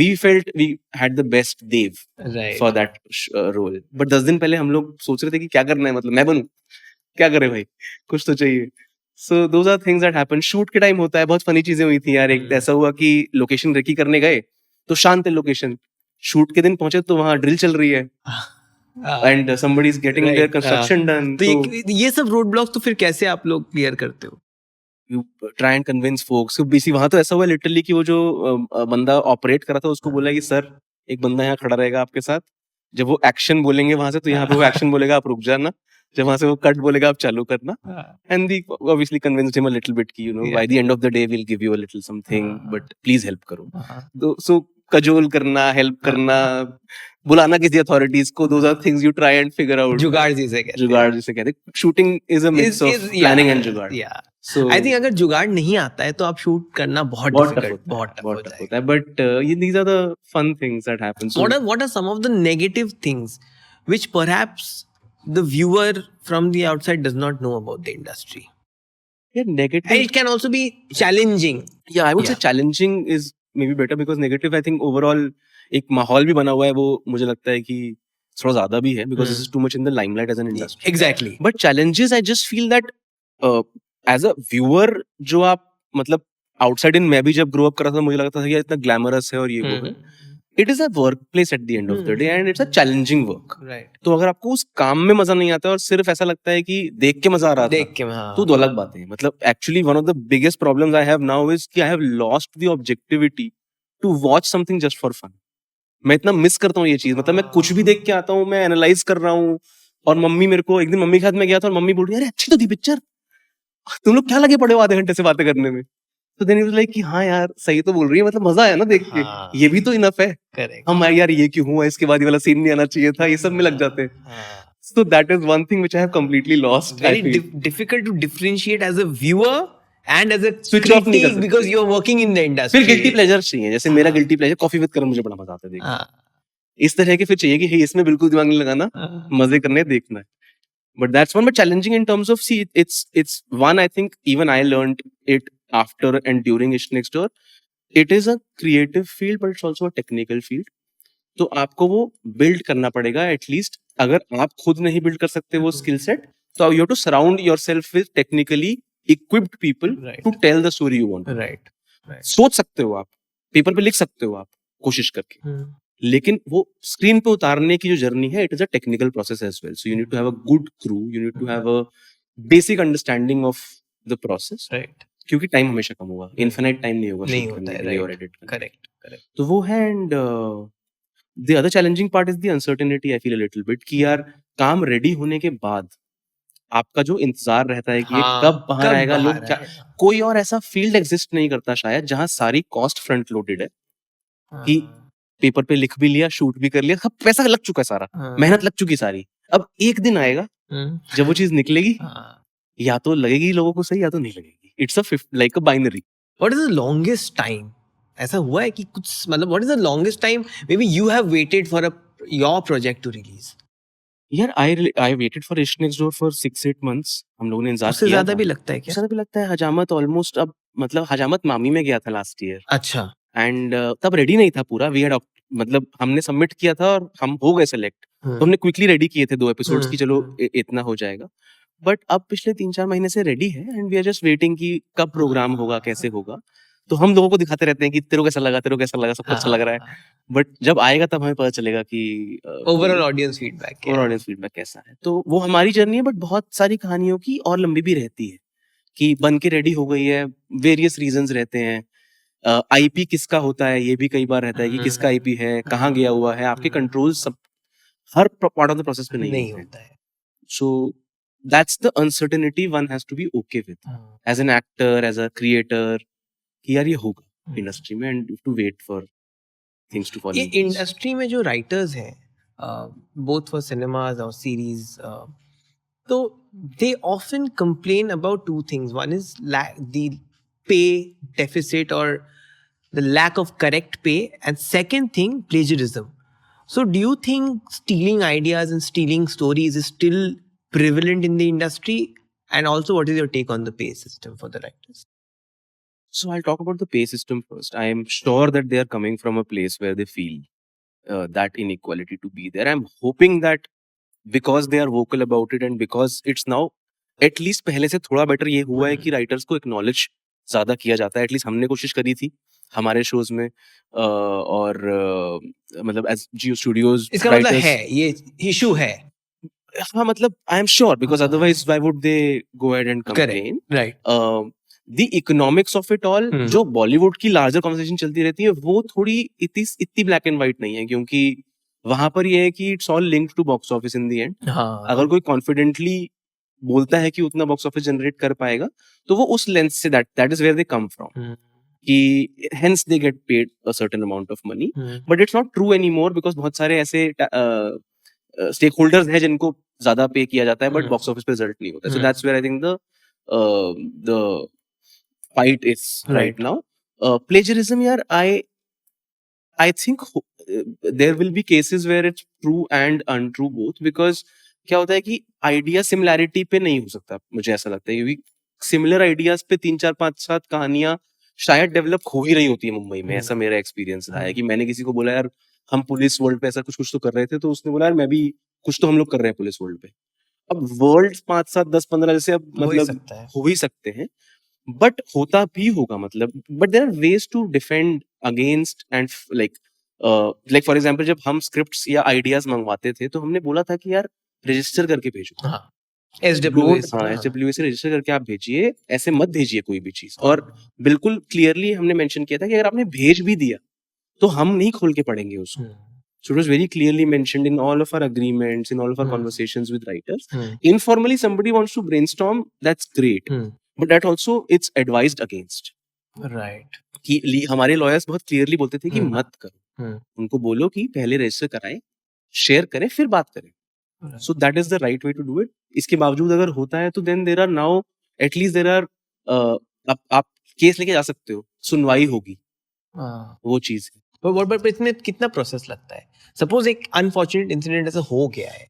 we felt we had the best Dev for that role. But 10 दिन पहले हम लोग सोच रहे थे कि क्या करना है, मतलब मैं बनूं, क्या करे भाई, कुछ तो चाहिए. So those are things that happen. Shoot के टाइम होता है, बहुत फनी चीजें हुई थी यार. एक ऐसा हुआ कि लोकेशन रेकी करने गए तो शांत है लोकेशन, शूट के दिन पहुंचे तो वहां ड्रिल चल रही है and somebody is getting their construction done. तो ये सब रोड ब्लॉक तो फिर कैसे आप लोग क्लियर करते हो? You try and convince folks. So basically वहां तो ऐसा हुआ लिटरली कि वो जो बंदा ऑपरेट कर रहा था उसको बोला कि सर एक बंदा यहाँ खड़ा रहेगा आपके साथ, जब वो एक्शन बोलेंगे वहां से तो यहाँ पे वो एक्शन बोलेगा, आप रुक जाना, जब वहां से वो कट बोलेगा आप चालू करना. And we obviously convinced him a little bit कि you know by the end of the day we'll give you a little something, but please help करो. So कजोल करना, हेल्प करना, बुलाना किसी अथॉरिटीज को, those are things you try and figure out. जुगाड़ जिसे कहते हैं. Shooting is a mix of planning and जुगाड़. So I think अगर जुगाड़ नहीं आता है तो आप शूट करना बहुत difficult, बहुत tough होता है. But these are the fun things that happen. So what are some of the negative things which perhaps the viewer from the outside does not know about the industry. Yeah, And negative. it can also be challenging. Yeah, I would say Yeah. challenging is maybe better because negative, I think overall एक माहौल भी बना हुआ है वो मुझे लगता है कि थोड़ा ज्यादा भी है because this is too much in the limelight as an industry. Exactly. But challenges, I just feel that as a viewer, जो आप मतलब outside in मैं भी जब grow up कर रहा था मुझे लगता था कि यार इतना glamorous है और ये वो है. It is a workplace at the end of the day and it's a challenging work. Right. तो अगर आपको उस काम में मजा नहीं आता और सिर्फ ऐसा लगता है कि देख के मजा आ रहा देख था के हाँ. तो अलग बात है. मतलब actually one of the biggest problems I have now is कि I have lost the objectivity to watch something just for fun. मैं इतना मिस करता हूँ ये चीज. मतलब मैं कुछ भी देख के आता हूँ, मैं एनालाइज कर रहा हूँ और मम्मी मेरे को एक दिन मम्मी के साथ में गया था और मम्मी बोल रही है अरे अच्छी तो थी पिक्चर, तुम लोग क्या लगे पड़े हो आधे घंटे से बातें करने में. तो देन इट वाज लाइक कि हाँ यार सही तो बोल रही है, मतलब मजा आया ना देख के. हाँ. ये भी तो इनफ है. Correct. हम यार ये क्यों हुआ, इसके बाद ये वाला सीन नहीं आना चाहिए था, ये सब में लग जाते हैं. So that is one thing which I have completely lost. Very I feel. difficult to differentiate as a viewer and as a Switch off नहीं कर critic सकते. because you're working in the industry. फिर guilty pleasure चाहिए. जैसे मेरा guilty pleasure coffee with करण मुझे बड़ा मजा आता है देखने. हाँ. इस तरह के फिर चाहिए कि हे इसमें बिल्कुल दिमाग नहीं लगाना, मजे करने देखना है. But that's one, but challenging in terms of see it's one, I think even I learned it after and during Ish Next Door. It is a creative field but it's also a technical field. तो आपको वो build करना पड़ेगा at least. अगर आप खुद नहीं build कर सकते वो skill set, तो you have to surround yourself with technically equipped people Right. to tell the story you want. Right. सोच सकते हो आप, पेपर पे लिख सकते हो आप कोशिश करके, लेकिन वो स्क्रीन पे उतारने की जो जर्नी है, it is a technical process as well. So you need to have a good crew, you need to have a basic understanding of the process. Right. क्योंकि टाइम हमेशा कम होगा, इनफिनाइट टाइम नहीं होगा नहीं shoot होता करने है. के लिए और Right. edit करने के लिए. Correct. तो वो है. And the other challenging part is the uncertainty. I feel a little bit कि यार काम रेडी होने के बाद आपका जो इंतजार रहता है कि ये हाँ, कब बाहर कब आएगा, लोग बाहर क्या, आएगा? कोई और ऐसा फील्ड एग्जिस्ट नहीं करता शायद जहां सारी कॉस्ट फ्रंट लोडेड है कि पेपर पे लिख भी लिया, शूट भी कर लिया, सब पैसा लग चुका है सारा, मेहनत लग चुकी सारी. अब एक दिन आएगा जब वो चीज निकलेगी, या तो लगेगी लोगों को सही या तो नहीं लगेगी. It's a like a binary. What is the longest time? ऐसा हुआ है कि कुछ मतलब what is the longest time maybe you have waited for your project to release? यार I waited for Ish Next Door for 6-8 months. हम लोगों ने इंतजार उससे किया ज्यादा था. भी लगता है क्या? उससे ज्यादा भी लगता है. हजामत ऑलमोस्ट, अब मतलब हजामत मामी में गया था लास्ट ईयर. अच्छा. एंड तब रेडी नहीं था पूरा. वी हैड मतलब हमने सबमिट किया था और हम हो गए सेलेक्ट, तो हमने क्विकली रेडी किए थे 2 एपिसोड्स की, चलो इतना हो जाएगा. बट अब पिछले 3-4 महीने से रेडी है and we are just waiting कि कब प्रोग्राम होगा, कैसे होगा. तो हम लोगों को दिखाते रहते हैं कि तेरे को कैसा लगा, तेरे को कैसा लगा, सबको अच्छा लग रहा है. बट जब आएगा तब हमें पता चलेगा कि ओवरऑल ऑडियंस फीडबैक कैसा है. तो वो हमारी जर्नी है. बट बहुत सारी कहानियों की और लंबी भी रहती है कि बन के रेडी हो गई है, वेरियस रीजंस रहते हैं. आईपी किसका होता है ये भी कई बार रहता है कि किसका आईपी है, कहाँ गया हुआ है, आपके कंट्रोल सब हर पार्ट ऑफ द प्रोसेस पे नहीं होता है. So that's the uncertainty one has to be okay with as an actor, as a creator, कि यार ये होगा इंडस्ट्री में and to wait for things to follow. ये इंडस्ट्री में जो राइटर्स हैं बोथ फॉर सिनेमाज और सीरीज, तो they often complain about two things. One is the pay deficit or the lack of correct pay, and second thing, plagiarism. So do you think stealing ideas and stealing stories is still prevalent in the industry? And also, what is your take on the pay system for the writers? So I'll talk about the pay system first. I am sure that they are coming from a place where they feel that inequality to be there. I'm hoping that because they are vocal about it and because it's now at least पहले से थोड़ा better ये हुआ है कि writers को acknowledge ज्यादा किया जाता है. एटलीस्ट हमने कोशिश करी थी हमारे शोज में. और मतलब एज जियो स्टूडियोज इसका मतलब है ये इशू है. हाँ मतलब I am sure because otherwise why would they go ahead and complain. Right. The economics of it all, जो बॉलीवुड की लार्जर कॉन्वर्सेशन चलती रहती है, वो थोड़ी इतनी ब्लैक एंड व्हाइट नहीं है, क्योंकि वहां पर ये है कि it's all linked to box office in the end. अगर कोई कॉन्फिडेंटली बोलता है कि उतना बॉक्स ऑफिस जनरेट कर पाएगा, तो वो उस लेंस से that is where they come from, कि hence they get paid a certain amount of money. But it's not true any more because बहुत सारे ऐसे स्टेक होल्डर्स हैं जिनको ज्यादा पे किया जाता है बट बॉक्स ऑफिस पे रिजल्ट नहीं होता. So that's where I think the fight is right now. Plagiarism, yaar, I think there will be cases where it's true and untrue both, because क्या होता है कि आइडिया सिमिलैरिटी पे नहीं हो सकता, मुझे ऐसा लगता है, क्योंकि सिमिलर आइडियाज पे 3 4 5 7 कहानियां शायद डेवलप हो ही रही होती है मुंबई में। ऐसा मेरा एक्सपीरियंस रहा है कि मैंने किसी को बोला यार हम पुलिस वर्ल्ड पे ऐसा कुछ कुछ तो कर रहे थे, तो उसने बोला यार मैं भी कुछ तो हम लोग कर रहे हैं पुलिस वर्ल्ड पे। अब वर्ल्ड 5 7 10 15 जैसे अब हो ही मतलब सकता है। हो ही सकते हैं, बट होता भी होगा, मतलब but there are ways to defend against and like for example जब हम स्क्रिप्ट्स या आइडियाज मंगवाते थे तो हमने बोला था कि यार रजिस्टर करके भेजो, हाँ, SWA डोंट, से हाँ ना, एसडब्ल्यू से रजिस्टर करके आप भेजिए, ऐसे मत भेजिए कोई भी चीज। और बिल्कुल क्लियरली हमने मेंशन किया था कि अगर आपने भेज भी दिया तो हम नहीं खोल के पढ़ेंगे उसको। So it was very clearly mentioned in all of our agreements, in all of our conversations with writers. Informally, somebody wants to brainstorm, that's great. But that also it's advised against. Right. कि हमारे lawyers बहुत clearly बोलते थे कि मत करो, हम्म, उनको बोलो कि पहले रजिस्टर कराएं, शेयर करें, फिर बात करें। So that is the right way to do it. इसके बावजूद अगर होता है तो then there are now at least there are आप केस लेके जा सकते हो, सुनवाई होगी, हाँ। वो चीज है। बट इसमें कितना प्रोसेस लगता है? सपोज एक अनफॉर्चुनेट इंसिडेंट ऐसा हो गया है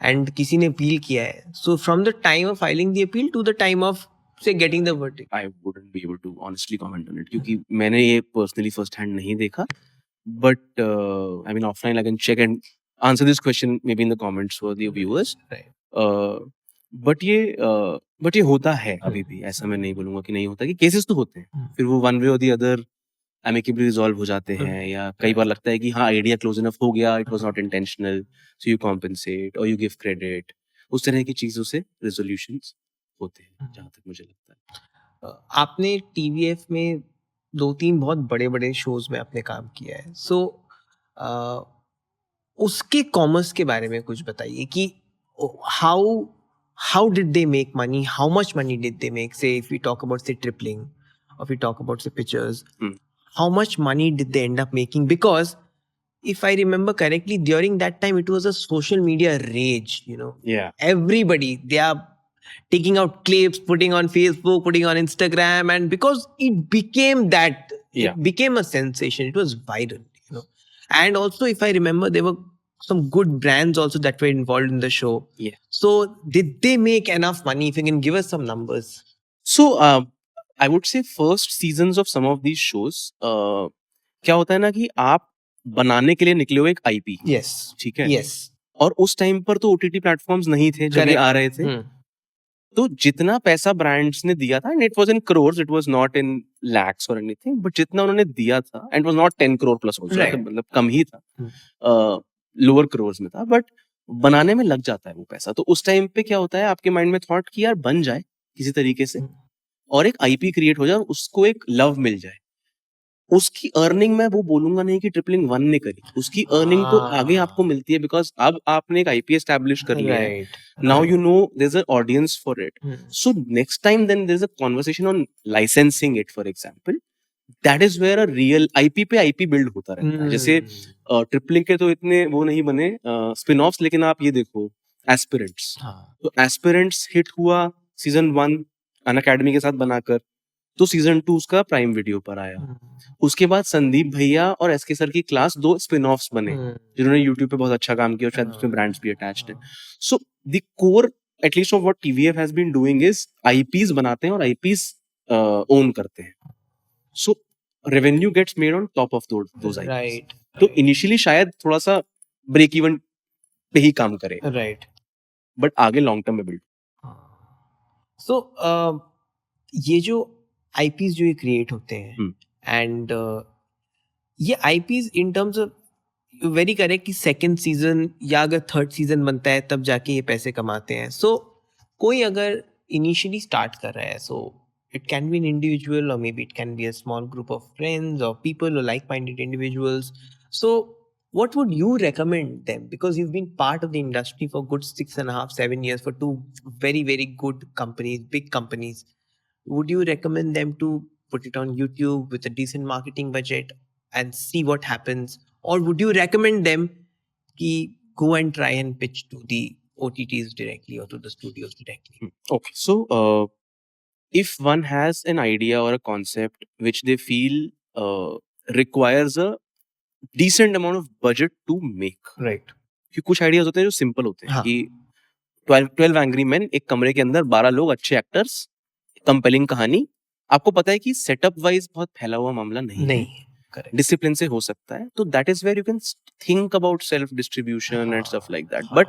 एंड किसी ने अपील किया है, so from the time of filing the appeal to the time of से getting the verdict. I wouldn't be able to honestly comment on it क्योंकि मैंने ये personally first hand नहीं देखा, but I mean offline I can check and answer this question maybe in the comments for the viewers. But ये होता है अभी भी, ऐसा मैं नहीं बोलूंगा कि नहीं होता, कि केसेस तो होते हैं, फिर वो वन वे और दी अदर एमिकेबली रिजॉल्व हो जाते हैं, या कई बार लगता है कि हाँ आइडिया क्लोज इनफ हो गया, it was not intentional, so you compensate और यू गिव क्रेडिट, उस तरह की चीजों से रेजोल्यूशंस होते हैं जहाँ तक मुझे लगता है। आपने TVF में 2-3 बहुत बड़े-बड़े शोज में आपने काम किया है, सो उसके कॉमर्स के बारे में कुछ बताइए कि how how did they make money, how much money did they make, से इफ वी टॉक अबाउट से ट्रिपलिंग और वी टॉक अबाउट से pictures, how much money did they end up making? Because if I remember correctly, during that time it was a social media rage, Yeah. everybody, they are taking out clips, putting on Facebook, putting on Instagram, and because it became that, Yeah. it became a sensation, it was viral. And also, if I remember, there were some good brands also that were involved in the show. Yeah. So did they make enough money? If you can give us some numbers. So I would say first seasons of some of these shows, क्या होता है ना कि आप बनाने के लिए निकले हो एक आईपी, Yes. ठीक है, Yes. और उस टाइम पर तो ओटीटी प्लेटफॉर्म्स नहीं थे जब ये Correct. आ रहे थे, तो जितना पैसा ब्रांड्स ने दिया था, and it was in crores, it was not in lakhs और एनीथिंग, बट जितना उन्होंने दिया था, and was not 10 crore plus also, Right. मतलब कम ही था, लोअर करोर्स में था, बट बनाने में लग जाता है वो पैसा। तो उस टाइम पे क्या होता है, आपके माइंड में थॉट कि यार बन जाए किसी तरीके से और एक आईपी क्रिएट हो जाए, उसको एक लव मिल जाए। उसकी अर्निंग मैं वो बोलूंगा नहीं कि ट्रिपलिंग 1 ने करी, उसकी अर्निंग तो आगे आपको मिलती है, बिकॉज अब आपने एक आईपी एस्टैब्लिश कर लिया है, now you know there is a audience for it, so next time then there is a conversation on licensing it, for example, that is where a real IP पे IP build होता रहता है। जैसे tripling के तो इतने वो नहीं बने स्पिन ऑफ्स, लेकिन आप ये देखो एस्पिरेंट्स, तो एस्पिरेंट्स हिट हुआ सीजन 1 अन अकेडमी के साथ बनाकर, तो सीजन 2 उसका प्राइम वीडियो पर आया। उसके बाद संदीप भैया और एसके सर की क्लास 2 स्पिन ऑफ्स बने, जिन्होंने यूट्यूब पे बहुत अच्छा काम किया और शायद उसमें ब्रांड्स भी अटैच्ड हैं। So the core at least of what TVF has been doing is IPs बनाते हैं और आईपीस ओन करते हैं, so revenue gets made on top of those IPs. तो इनिशियली शायद थोड़ा सा ब्रेक इवन पे ही काम करे, राइट, बट आगे लॉन्ग टर्म में बिल्ड। सो ये जो आईपीस जो ये क्रिएट होते हैं, एंड ये eyepiece in terms of, very correct कि सेकंड सीजन या अगर थर्ड सीजन बनता है तब जाके ये पैसे कमाते हैं। सो कोई अगर इनिशियली स्टार्ट कर रहा है, सो it can be an individual or maybe it can be a small group of friends or people or like-minded individuals. So what would you recommend them, because you've been part of the industry for good 6.5-7 years for 2 very very good companies, big companies? Would you recommend them to put it on YouTube with a decent marketing budget and see what happens, or would you recommend them ki go and try and pitch to the OTTs directly or to the studios directly? Okay, so if one has an idea or a concept which they feel requires a decent amount of budget to make, Right. कि कुछ ideas होते हैं जो simple होते हैं, हाँ. कि 12 angry man, एक कमरे के अंदर 12 लोग, अच्छे एक्टर्स, कंपेलिंग कहानी। आपको पता है कि सेटअप वाइज बहुत फैला हुआ मामला नहीं है, करेक्ट, डिसिप्लिन से हो सकता है, तो that is where you can think about self distribution and stuff like that. But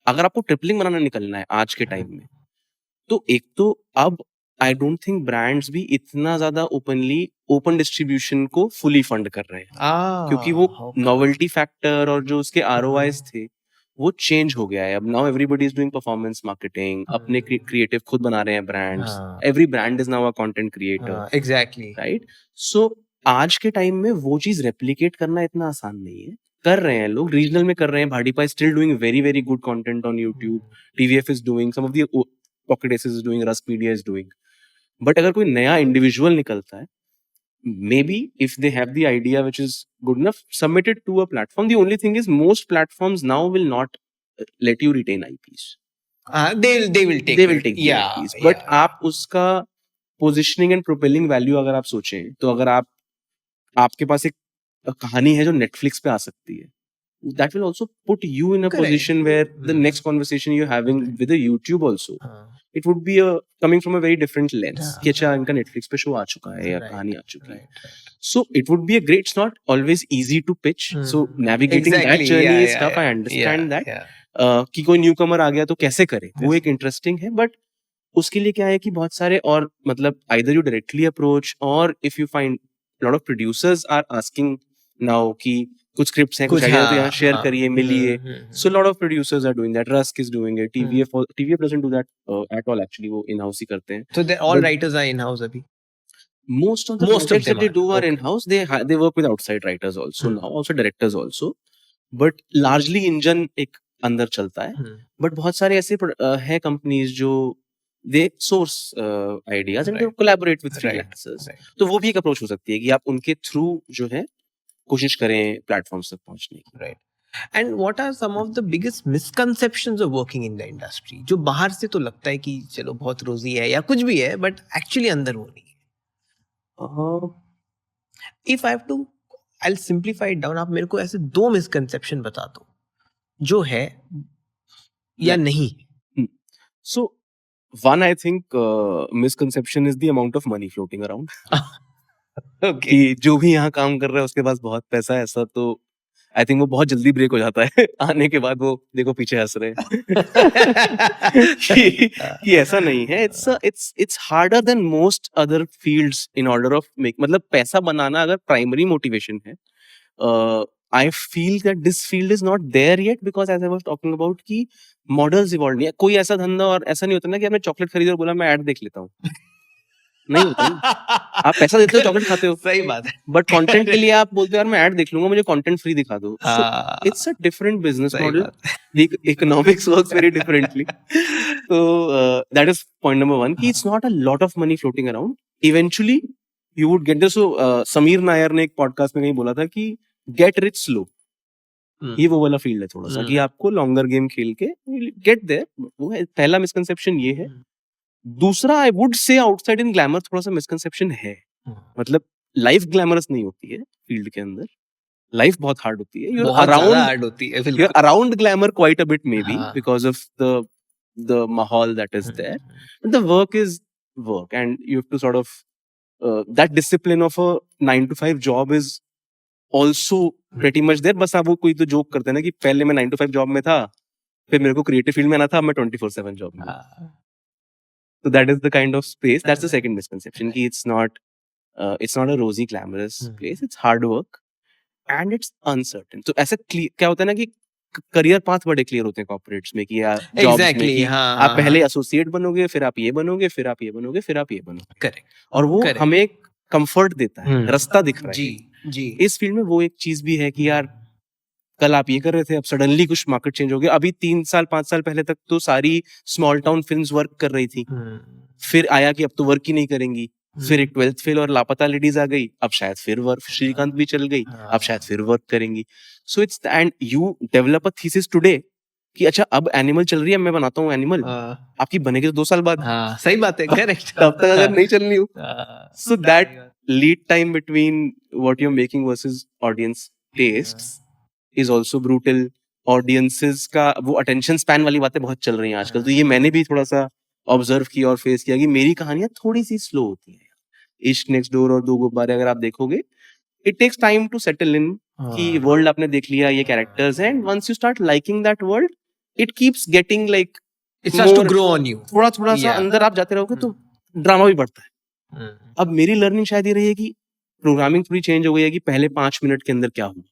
अगर आपको ट्रिपलिंग बनाना निकलना है आज के टाइम में, तो एक तो अब आई डोंट थिंक ब्रांड्स भी इतना ज्यादा ओपन डिस्ट्रीब्यूशन को फुली फंड कर रहे हैं, क्योंकि वो नॉवेल्टी फैक्टर और जो उसके ROIs थे वो चेंज हो गया है। अब now everybody is doing performance marketing, अपने क्रिएटिव खुद बना रहे हैं brands, every brand is now a content creator, exactly, right? So आज के टाइम में वो चीज रेप्लिकेट करना इतना आसान नहीं है। कर रहे हैं लोग, रीजनल में कर रहे हैं, Bhadipa still doing very very good content on YouTube, TVF is doing, some of the Pocket Aces is doing, Rusk Media is doing. But अगर कोई नया इंडिविजुअल निकलता है, maybe if they have the idea which is good enough, submit it to a platform. The only thing is most platforms now will not let you retain IPs. they will take the IPs. But आप उसका positioning and propelling value अगर आप सोचें, तो अगर आपके पास एक कहानी है जो Netflix पे आ सकती है, that will also put you in a position where the next conversation you're having with the YouTube also, it would be coming from a very different lens, कि अच्छा इनका Netflix पे शो आ चुका है या कहानी आ चुकी है, so it would be a great, it's not always easy to pitch, so navigating that journey is tough, I understand that, कि कोई न्यूकमर आ गया तो कैसे करे, वो एक इंटरेस्टिंग है। बट उसके लिए क्या है कि बहुत सारे और मतलब either you directly approach or if you find a lot of producers are asking now कि कुछ स्क्रिप्ट्स हैं, कुछ आइडिया तो यहाँ शेयर करिए, मिलिए, so a lot of producers are doing that, Rusk is doing it, TVF doesn't do that at all actually, वो in house ही करते हैं, so all writers are in house अभी, most of the projects that they do are in house, they work with outside writers also now, also directors also, but largely engine एक अंदर चलता है। But बहुत सारे ऐसे है कंपनीज जो they source ideas and they collaborate with freelancers, तो वो भी एक अप्रोच हो सकती है कि आप उनके थ्रू जो है कोशिश करें प्लेटफॉर्म्स तक पहुंचने की। Right. And what are some of the biggest misconceptions of working in the industry, जो बाहर से तो लगता है कि चलो बहुत रोजी है या कुछ भी है, बट एक्चुअली अंदर वो नहीं है? If I have to, I will simplify it down, आप मेरे को ऐसे 2 मिसकंसेप्शन बता दो जो है या नहीं। सो one I think misconception is the amount of money floating around. Okay. कि जो भी यहाँ काम कर रहा है उसके पास बहुत पैसा है, ऐसा तो आई थिंक वो बहुत जल्दी ब्रेक हो जाता है आने के बाद, वो देखो पीछे हंस रहे हैं कि ऐसा नहीं है। It's harder than most other fields in order of make, मतलब पैसा बनाना अगर प्राइमरी मोटिवेशन है, I feel that this field is not there yet because as I was talking about कि models evolve नहीं है। कोई ऐसा धंधा और ऐसा नहीं होता ना कि आपने चॉकलेट खरीदी और बोला मैं ऐड देख लेता हूँ, नहीं होता ना। आप पैसा देते हो, चॉकलेट खाते हो, सही बात है, बट कंटेंट के लिए आप बोलते हो यार मैं ऐड देख लूंगा, मुझे कंटेंट फ्री दिखा दो। It's a different business model, the economics works very differently. तो दैट इज पॉइंट नंबर 1 कि it's not a lot of money floating around, eventually you would get this. So Sameer Nair ने एक podcast में कहीं बोला था कि गेट रिच स्लो, ये वो वाला फील्ड है थोड़ा सा कि आपको लॉन्गर गेम खेल के गेट देयर। वो पहला मिसकंसेप्शन ये है। दूसरा आई वुड से आउटसाइड इन ग्लैमर थोड़ा सा मिसकंसेप्शन है, मतलब लाइफ ग्लैमरस नहीं होती है फील्ड के अंदर, लाइफ बहुत हार्ड होती है, यू आर हार्ड होती है, you are around glamour quite a bit maybe because of the माहौल that is there, but the work is work and you have to sort of that discipline of a 9 to 5 job is also pretty much there. बस आप वो कोई तो joke करते हैं ना कि पहले मैं 9 to 5 जॉब में था, फिर मेरे को क्रिएटिव फील्ड में आना था, मैं 24/7 जॉब में। So that is the kind of space. That's the second misconception. Ki it's not a rosy, glamorous place. It's hard work and it's uncertain. So ऐसे क्या होता है ना कि करियर पाथ बड़े क्लियर होते हैं कॉर्पोरेट्स में कि यार जॉब्स में कि आप पहले एसोसिएट बनोगे, फिर आप ये बनोगे, फिर आप ये बनोगे, फिर आप ये बनोगे। करेक्ट। और वो हमें एक कंफर्ट देता है, रास्ता दिख रहा है। जी। इस फील्ड में वो एक चीज भी है कि यार कल आप ये कर रहे थे, अब सडनली कुछ मार्केट चेंज हो गया। अभी 3 साल 5 साल पहले तक तो सारी स्मॉल टाउन फिल्म्स वर्क कर रही थी, फिर आया कि अब तो वर्क ही नहीं करेंगी, फिर एक 12th फेल और लापता लेडीज आ गई, अब शायद फिर वर्क, श्रीकांत भी चल गई, अब शायद फिर वर्क करेंगी। So it's and you develop a thesis today कि अच्छा अब एनिमल चल रही है, मैं बनाता हूँ एनिमल, आपकी बनेगी तो 2 साल बाद। सही बात है, करेक्ट। तब तक अगर नहीं चलनी हो, so that lead time between what you are making versus audience tastes is also brutal. Audiences का वो अटेंशन स्पैन वाली बातें बहुत चल रही हैं आजकल, तो ये मैंने भी थोड़ा सा ऑब्जर्व किया और फेस किया कि मेरी कहानियां थोड़ी सी स्लो होती हैं। इश्क नेक्स्ट डोर और दो गुब्बारे अगर आप देखोगे, it takes time to settle in कि वर्ल्ड आपने देख लिया, ये कैरेक्टर्स हैं, and once you start liking that world, it keeps getting like It starts to grow on you. थोड़ा थोड़ा सा Yeah. अंदर आप जाते रहोगे तो ड्रामा भी बढ़ता है। अब मेरी लर्निंग शायद ये रही है कि प्रोग्रामिंग थोड़ी चेंज हो गई है कि पहले 5 मिनट के अंदर क्या हुआ,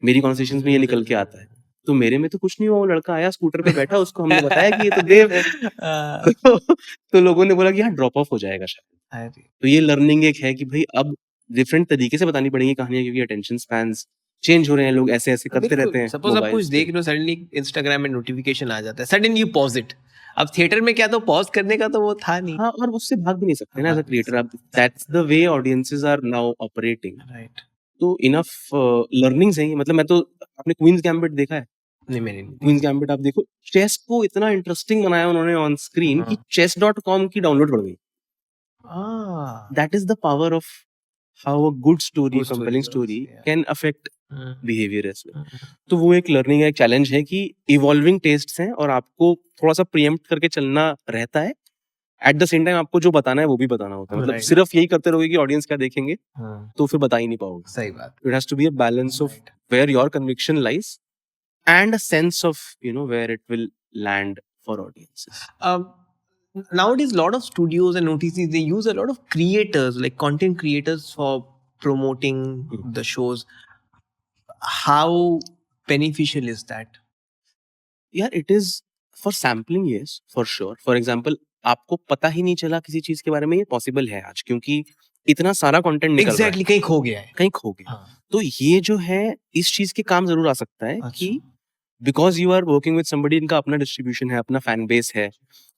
मेरी कॉन्वर्सेशंस में ये निकल के आता है। तो मेरे में तो कुछ नहीं हुआ, वो लड़का आया स्कूटर पे बैठा, उसको हमने बताया कि ये तो देव है। तो लोगों ने बोला कि हाँ ड्रॉप ऑफ हो जाएगा शायद। तो ये लर्निंग एक है कि भाई अब डिफरेंट तरीके से बतानी पड़ेगी कहानियां, क्योंकि अटेंशन स्पैन्स चेंज हो रहे हैं, लोग ऐसे ऐसे करते रहते हैं। सपोज आप कुछ देख रहे हो, सडनली इंस्टाग्राम में नोटिफिकेशन आ जाता है, सडनली यू पॉज इट। अब थिएटर में क्या तो पॉज करने का तो वो था नहीं। हाँ, और उससे भाग भी नहीं सकते ना एज अ क्रिएटर आप। That's the way audiences are now operating, right. तो इनफ लर्निंग्स हैं। मतलब मैं तो, आपने क्वींस गैम्बिट देखा है? नहीं, मैंने नहीं। क्वींस गैम्बिट आप देखो, चेस को इतना इंटरेस्टिंग बनाया उन्होंने ऑन स्क्रीन कि chess.com की डाउनलोड बढ़ गई। That is the power of how a good story, compelling story can affect behaviour as well. तो वो एक लर्निंग है, एक चैलेंज है कि इवॉल्विंग टेस्ट्स हैं और आपको थोड़ा सा प्रीएम्प्ट करके चलना रहता है। एट द सेम टाइम आपको जो बताना है वो भी बताना होता है। मतलब Right. सिर्फ यही करते रहोगे कि ऑडियंस क्या देखेंगे, तो फिर बता ही नहीं पाओगे। सही बात। It has to be a balance of where your conviction lies and a sense of where it will land for audiences. Nowadays, lot of studios and OTCs, they use a lot of creators, like content creators, for promoting the shows. How beneficial is that? यार it is for sampling, yes for sure. For example, आपको पता ही नहीं चला किसी चीज के बारे में, ये पॉसिबल है आज, क्योंकि इतना सारा कंटेंट निकल रहा है। Exactly, कहीं खो गया है। कहीं खो गया। हाँ। तो ये जो है, इस चीज के काम जरूर आ सकता है कि because you are working with somebody, इनका अपना डिस्ट्रीब्यूशन है, अपना फैन बेस है,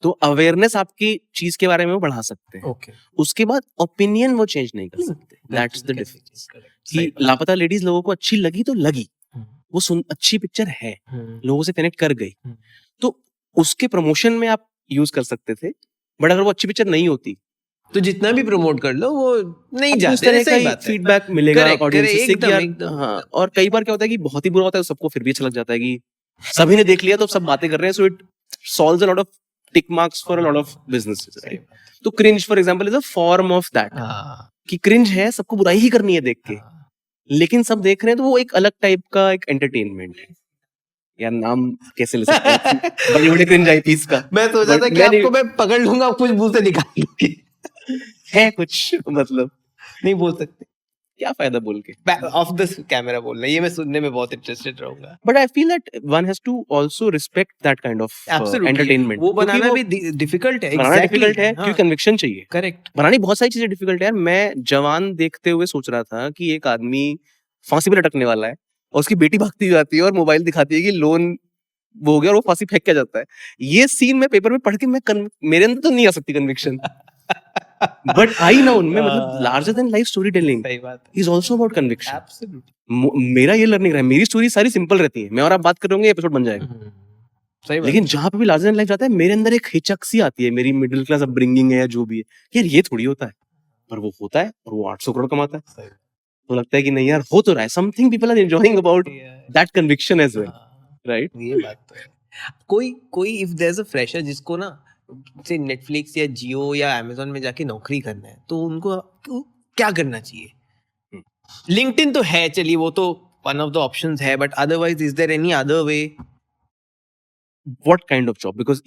तो अवेयरनेस आपकी चीज के बारे में वो बढ़ा सकते हैं। Okay. उसके बाद ओपिनियन वो चेंज नहीं कर सकते। That's the difference. कि लापता लेडीज लोगों को अच्छी लगी तो लगी, वो अच्छी पिक्चर है, लोगों से कनेक्ट कर गई, तो उसके प्रमोशन में आप यूज कर सकते थे। बट अगर वो अच्छी पिक्चर नहीं होती तो जितना भी प्रमोट कर लो वो नहीं उस जाते। तरह सही का बात है। फीडबैक मिलेगा Correct, ऑडियंस correct, से कि यार एकदम। हाँ। और कई बार क्या होता है कि बहुत ही बुरा होता है, सबको फिर भी अच्छा लग जाता है कि सभी ने देख लिया तो सब बातें कर रहे हैं, so it solves a lot of tick marks for a lot of businesses, right? तो cringe for example is a form of that, कि क्रिंज है, सबको बुराई ही करनी है देख के, लेकिन सब देख रहे हैं, तो वो एक अलग टाइप का एक एंटरटेनमेंट है। यार नाम कैसे ले सकते हैं बड़े बड़े क्रिंज आईपीस का? मैं सोचा था कि आपको मैं पकड़ लूंगा, कुछ मुंह से निकाल लूंगी। है कुछ, मतलब नहीं बोल सकते, क्या फायदा बोल के। ऑफ द कैमरा बोलना, ये मैं सुनने में बहुत इंटरेस्टेड रहूंगा। But I feel that one has to also respect that kind of entertainment. वो बनाना भी डिफिकल्ट है। बनाना डिफिकल्ट है क्योंकि कन्विक्शन चाहिए। करेक्ट। बनानी बहुत सारी चीजें डिफिकल्ट है यार। मैं जवान देखते हुए सोच रहा था कि एक आदमी फांसी पे लटकने वाला है और उसकी बेटी भागती हुई आती है और मोबाइल दिखाती है कि लोन वो हो गया और वो फांसी फेंक के जाता है। ये सीन मैं पेपर में पढ़ के मेरे अंदर तो नहीं आ सकती कन्विक्शन, बट आई ना उनमें, मतलब larger than life story telling सही बात है, is also about conviction. Absolutely. मेरा ये लर्निंग रहा है, मेरी स्टोरी सारी सिंपल रहती है, मैं और आप बात करेंगे एपिसोड बन जाएगा। सही बात। लेकिन जहां पे भी लार्जर देन लाइफ जाता है, मेरे अंदर एक हिचक सी आती है, मेरी मिडिल क्लास अपब्रिंगिंग है या जो भी है, यार ये थोड़ी होता है, पर वो होता है और वो 800 करोड़ कमाता है। तो लगता है कि नहीं यार, हो तो रहा है, something people are enjoying about that conviction as well, right? ये बात तो है। कोई if there is a fresher जिसको ना से नेटफ्लिक्स या जियो या अमेज़न में जाके नौकरी करना है, तो उनको क्या करना चाहिए? लिंक्डइन तो है, चलिए वो तो वन ऑफ द ऑप्शंस है, but otherwise is there any other way? What kind of job? Because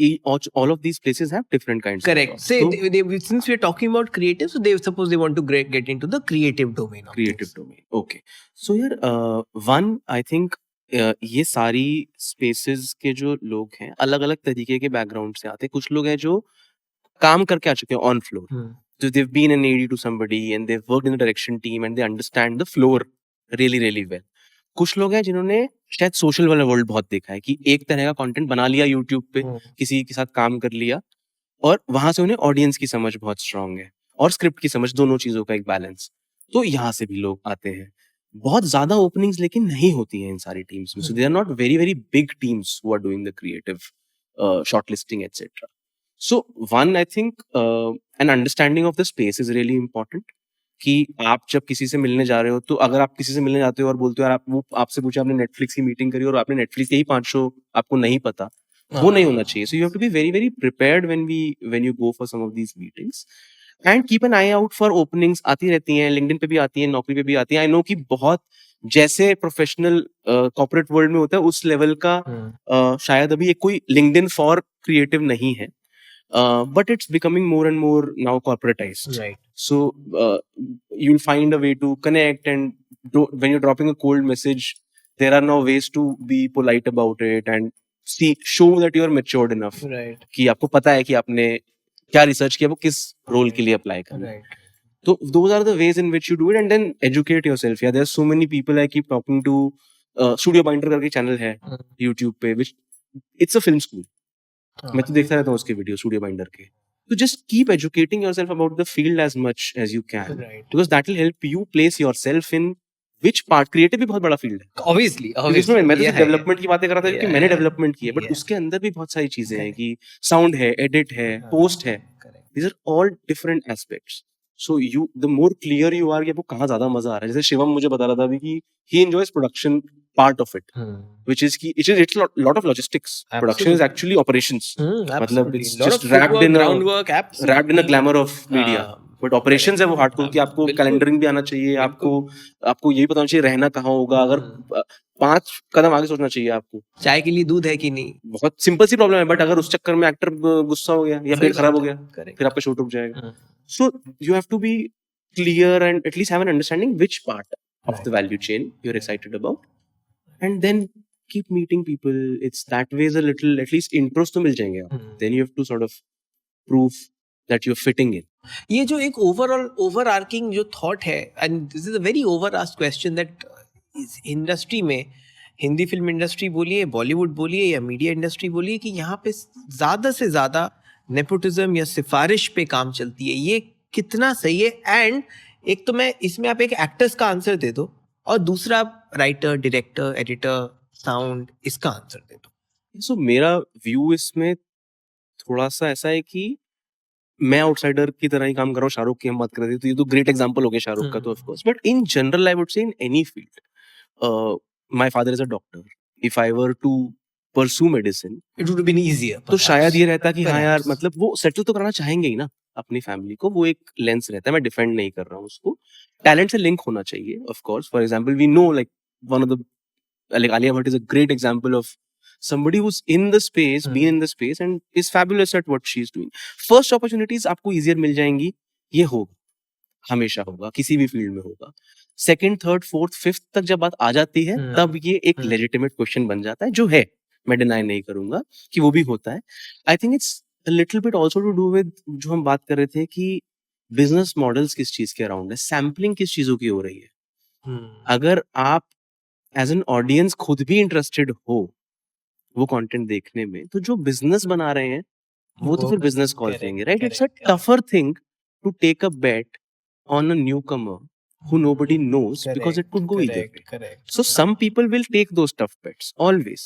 all of these places have different kinds Correct. of jobs. Say they, since we are talking about creative, so they suppose they want to get into the creative domain. Creative domain. Okay. So here, one, I think ये सारी spaces के जो लोग हैं अलग अलग तरीके के बैकग्राउंड से आते हैं। कुछ लोग हैं जो काम करके आ चुके हैं on floor, so they've been an AD to somebody and they've worked in the direction team and they understand the floor really well. कुछ लोग हैं जिन्होंने शायद सोशल वाला वर्ल्ड बहुत देखा है कि एक तरह का कंटेंट बना लिया यूट्यूब पे, किसी के साथ काम कर लिया और वहां से उन्हें ऑडियंस की समझ बहुत स्ट्रांग है और स्क्रिप्ट की समझ, दोनों चीजों का एक बैलेंस। तो यहाँ से भी लोग आते हैं। बहुत ज्यादा ओपनिंग्स लेकिन नहीं होती हैं इन सारी टीम्स में, so they are not very big teams who are doing the creative shortlisting etcetera. So one, I think, an understanding of the space is really important. कि आप जब किसी से मिलने जा रहे हो, तो अगर आप किसी से मिलने जाते हो और बोलते हो यार, आप वो आपसे पूछे आपने नेटफ्लिक्स की मीटिंग करी और आपने नेटफ्लिक्स के ही 5 शो आपको नहीं पता, वो नहीं होना चाहिए. So you have to be very very prepared when you go for some of these meetings, and keep an eye out for openings. आती रहती हैं, लिंक्डइन पे भी आती हैं, नौकरी पे भी आती हैं. आई नो कि बहुत जैसे प्रोफेशनल कॉर्पोरेट वर्ल्ड में होता है उस लेवल का शायद अभी एक कोई लिंक्डइन फॉर क्रिएटिव नहीं है, but it's becoming more and more now corporatized. Right. So you'll find a way to connect, and when you're dropping a cold message, there are now ways to be polite about it and show that you are matured enough. Right. कि आपको पता है कि आपने क्या research किया, वो किस रोल के लिए अप्लाई करना है. Right. So those are the ways in which you do it, and then educate yourself. Yeah, there's so many people I keep talking to. Studio Binder करके चैनल है YouTube पे, which it's a film school. मैं तो देखता रहता हूँ उसके video studio binder के. तो just keep educating yourself about the field as much as you can, because that will help you place yourself in which part. Creative भी बहुत बड़ा फील्ड है Obviously. मैं तो डेवलपमेंट की बातें कर रहा था क्योंकि मैंने डेवलपमेंट की है, बट उसके अंदर भी बहुत सारी चीजें हैं कि साउंड है, एडिट है, पोस्ट है. These are all different aspects. So you the more clear you are कि आपको कहाँ ज्यादा मजा आ रहा है. जैसे शिवम मुझे बता रहा था अभी कि he enjoys production part of it, which is ki it's lot of logistics. Production is actually operations. मतलब it's just wrapped in a glamour of media. But operations है वो hardcore कि आपको कैलेंडरिंग भी आना चाहिए, आपको यही पता होना चाहिए रहना कहाँ होगा, अगर 5 कदम आगे सोचना चाहिए आपको. चाय के लिए दूध है कि नहीं, बहुत सिंपल सी प्रॉब्लम है, बट अगर उस चक्कर में एक्टर गुस्सा हो गया या पेट खराब हो गया, फिर आपका शो टूट जाएगा. So you have to be clear and at least have an understanding which part of the value chain you're excited about. And then keep meeting people. It's that way is a little, at least intros तो मिल जाएंगे आप. Then you have to sort of prove that you're fitting in. ये जो एक overarching जो thought है, and this is a very overasked question that इस industry में, हिंदी फिल्म इंडस्ट्री बोलिए, बॉलीवुड बोलिए या मीडिया इंडस्ट्री बोलिए, कि यहाँ पे ज़्यादा से ज़्यादा नेपोटिज्म या सिफारिश पे काम चलती है, ये कितना सही है? एंड एक तो मैं इसमें आप एक एक्टर्स का आंसर दे दो और दूसरा राइटर, डायरेक्टर, एडिटर, साउंड, इसका आंसर दे दो. सो मेरा व्यू इसमें थोड़ा सा ऐसा है कि मैं आउटसाइडर की तरह ही काम कर रहा हूँ. शाहरुख की हम बात कर रहे थे तो ये तो ग्रेट एग्जांपल हो गया शाहरुख का, तो of course, but in general I would say in any field, my father is a doctor. If I were to pursue medicine it would been easier, तो शायद ये रहता कि हाँ यार, मतलब वो सेटल तो करना चाहेंगे ही ना अपनी फैमिली को, वो एक लेंस रहता है. मैं डिफेंड नहीं कर रहा हूँ उसको, टैलेंट से लिंक होना चाहिए of course. For example we know like one of the, like Alia Bhatt is a great example of somebody who's in the space, been in the space and is fabulous at what she's doing. First opportunities आपको easier मिल जाएंगी, ये होगा, हमेशा होगा, किसी भी field में होगा. सेकंड, थर्ड, फोर्थ, फिफ्थ तक जब बात आ जाती है तब ये एक लेजिटिमेट क्वेश्चन बन जाता है, जो है, मैं डिनाई नहीं करूंगा कि वो भी होता है. I think it's a little bit also to do with जो हम बात कर रहे थे कि बिजनेस मॉडल्स किस चीज के अराउंड है, सैम्पलिंग किस चीजों की हो रही है. अगर आप एज एन ऑडियंस खुद भी इंटरेस्टेड हो वो कंटेंट देखने में, तो जो बिजनेस बना रहे हैं वो तो फिर बिजनेस कॉल देंगे, right? It's a tougher thing to take a bet on a newcomer who nobody knows, because it could go either way. So some people will take those tough bets always,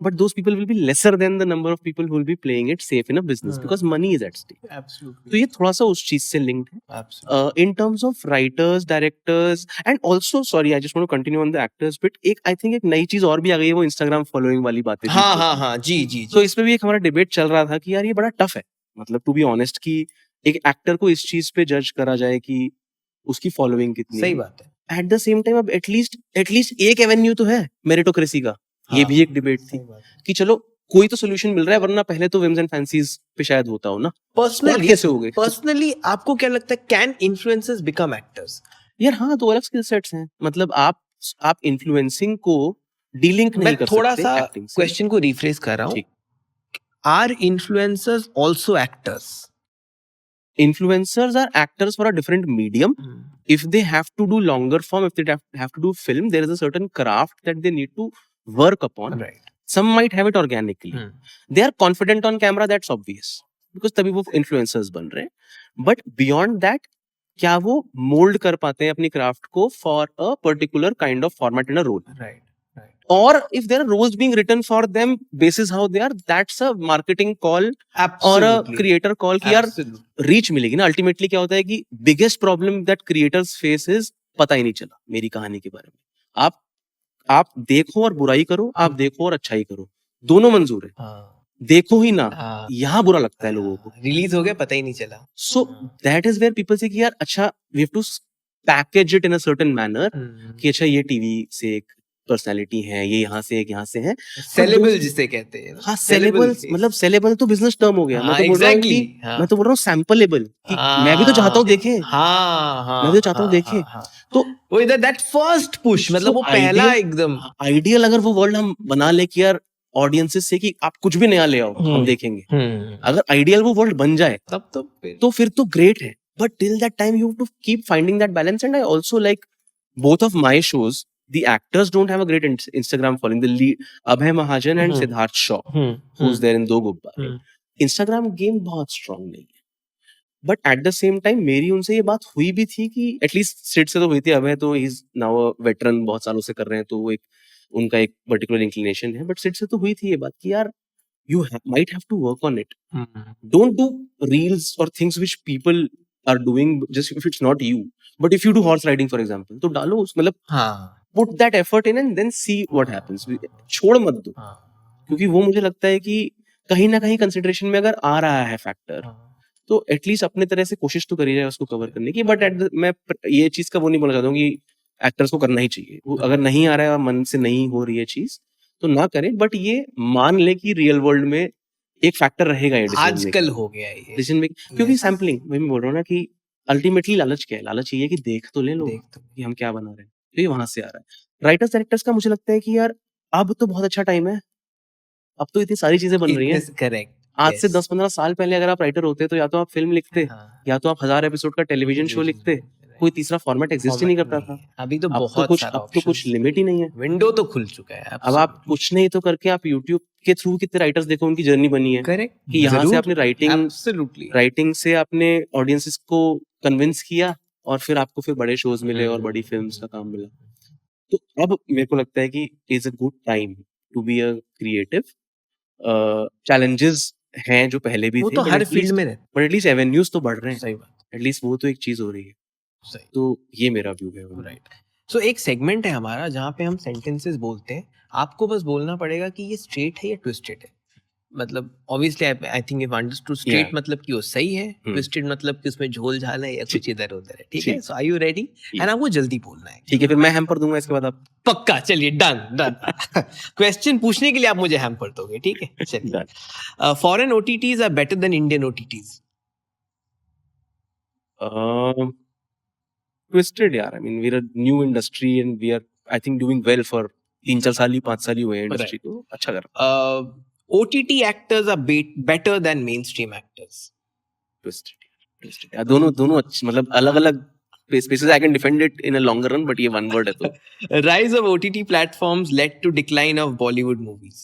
but those people will be lesser than the number of people who will be playing it safe in a business because money is at stake. Absolutely. तो ये थोड़ा सा उस चीज से linked है. In terms of writers, directors, and also sorry, I just want to continue on the actors bit. एक I think एक नई चीज और भी आ गई है, वो Instagram following वाली बातें. हाँ जी. तो इसमें भी एक हमारा डिबेट चल रहा था कि यार ये बड़ा टफ है, मतलब टू बी ऑनेस्ट, कि एक एक्टर को इस चीज पे जज करा जाए कि उसकी फॉलोइंग कितनी. सही बात है. एट द सेम टाइम अब एटलीस्ट एक एवेन्यू तो है मेरिटोक्रेसी का. ये भी एक डिबेट थी कि चलो कोई तो सोल्यूशन मिल रहा है, वरना पहले तो विम्स एंड फैंसीज पे शायद होता हो ना. पर्सनली कैसे हो गए? पर्सनली आपको क्या लगता है, कैन इन्फ्लुएंसर्स बिकम एक्टर्स? यार हाँ, तो अलग स्किल सेट्स हैं. मतलब आप इन्फ्लुएंसिंग को डीलिंक नहीं कर सकते. थोड़ा सा क्वेश्चन को रिफ्रेज कर रहा हूँ. Are influencers also actors? Influencers are actors for a different medium. If they have to do longer form, if they have to do film, there is a certain craft that they need to work upon. Right. Some might have it organically. They are confident on camera, that's obvious, because तभी वो influencers बन रहे हैं. But beyond that, क्या वो mold कर पाते हैं अपनी craft को for a particular kind of format in a role? Right. or if there are roles being written for them basis how they are, that's a marketing call or a Absolutely. creator call कि यार Absolutely. Reach मिलेगी ना. Ultimately क्या होता है कि biggest problem that creators face is पता ही नहीं चला मेरी कहानी के बारे में. आप देखो और बुराई करो, आप देखो और अच्छाई करो, दोनों मंजूर है. हाँ, देखो ही ना, हाँ, यहाँ बुरा लगता है लोगों को. रिलीज हो गया पता ही नहीं चला. So that is where people say कि यार अच्छा we have to package it in a certain manner कि अच्छा ये टीवी से एक पर्सनालिटी है, ये यहाँ से एक यहाँ से है. सेलेबल जिसे कहते हैं. हाँ, सेलेबल मतलब सेलेबल तो बिजनेस टर्म हो गया. मैं तो बोल रहा हूँ कि मैं तो बोल रहा हूँ सैंपलेबल कि मैं भी तो चाहता हूँ देखे. हाँ, मैं भी तो चाहता हूँ देखे. तो वो इधर दैट फर्स्ट पुश मतलब वो पहला एकदम आइडियल अगर वो वर्ल्ड हम बना ले कि यार ऑडियंसेस से कि आप कुछ भी नया ले आओ हम देखेंगे. अगर आइडियल वो वर्ल्ड बन जाए तब तो फिर तो ग्रेट है. But till that time you have to keep finding that balance. And I also like both of my shows, the actors don't have a great Instagram following. The lead Abhay Mahajan and Siddharth Shaw, who's there in Do Gubbaare, Instagram game बहुत strong नहीं है. But at the same time मेरी उनसे ये बात हुई भी थी कि एटलीस्ट सिड से तो हुई थी. अभय तो he's now a veteran, बहुत सालों से कर रहे हैं तो वो एक उनका एक पर्टिकुलर इंक्लिनेशन है. बट सिड से तो हुई थी ये बात कि यार you might have to work on it. Don't do reels or things which people are doing just if it's not you. But if you do horse riding for example, तो डालो उस मतलब put that effort in and then see what happens. छोड़ मत दो. क्योंकि वो मुझे लगता है कि कहीं ना कहीं कंसिडरेशन में अगर आ रहा है फैक्टर तो एटलीस्ट अपने तरह से कोशिश तो करी जाए उसको कवर करने की. बट मैं ये चीज का वो नहीं बोलना चाहता हूँ कि एक्टर्स को करना ही चाहिए. वो अगर नहीं आ रहा है मन से नहीं हो रही है चीज तो ना करें. बट ये मान ले कि रियल वर्ल्ड में एक फैक्टर रहेगा ये आजकल हो गया है ये डिसीजन मेकिंग. क्योंकि सैम्पलिंग मैं बोल रहा हूँ ना कि अल्टीमेटली लालच क्या है. लालच ये है कि देख तो ले लो कि हम क्या बना रहे हैं. तो ये वहां से आ रहा है. राइटर्स डायरेक्टर्स का मुझे लगता है कि यार अब तो बहुत अच्छा टाइम है. अब तो इतनी सारी चीजें बन रही हैं. करेक्ट. आज से 10-15 साल पहले अगर आप राइटर होते तो या तो आप फिल्म लिखते या तो आप 1000 एपिसोड का टेलीविजन शो लिखते. कोई तीसरा फॉर्मेट एग्जिस्ट ही नहीं करता था. अभी तो अब तो कुछ लिमिट ही नहीं है. विंडो तो खुल चुका है. अब आप कुछ नहीं तो करके आप यूट्यूब के थ्रू कितने राइटर्स देखो उनकी जर्नी बनी है. करेक्ट. कि यहाँ से आपने राइटिंग से आपने ऑडियंसेस को कन्विंस किया और फिर आपको फिर बड़े शोज मिले और बड़ी फिल्म्स का काम मिला. तो अब मेरे को लगता है कि is a good time to be a creative. Challenges हैं जो पहले भी थे तो हर फील्ड में रहते. बट एटलीस्ट एवेन्यूज तो बढ़ रहे हैं. सही बात. एटलीस्ट वो तो एक चीज हो रही है. सही. तो ये मेरा व्यू है. राइट. सो एक सेगमेंट है हमारा जहाँ पे हम सेंटेंसेस बोलते हैं. आपको बस बोलना पड़ेगा कि ये स्ट्रेट है या ट्विस्टेड है. मतलब obviously I think if understood straight मतलब कि वो सही है. ट्विस्टेड मतलब कि उसमें झोल झाल है या कुछ इधर उधर है. ठीक है. सो आर यू रेडी? एंड आपको जल्दी बोलना है. ठीक है. फिर मैं हैम्पर दूंगा इसके बाद आप. पक्का. चलिए डन. क्वेश्चन पूछने के लिए आप मुझे हैम्पर दोगे. ठीक है. चलिए. Foreign OTTs are better than Indian OTTs. Twisted यार. I mean we are new industry and we are I think doing well for 3-4 साल ही 5 साल ही हुए इंडस्ट्री को. अच्छा कर. OTT actors are better than mainstream actors. Twisted. दोनों अच्छे मतलब अलग-अलग spaces. I can defend it in a longer run, but ये one word है तो. Rise of OTT platforms led to decline of Bollywood movies.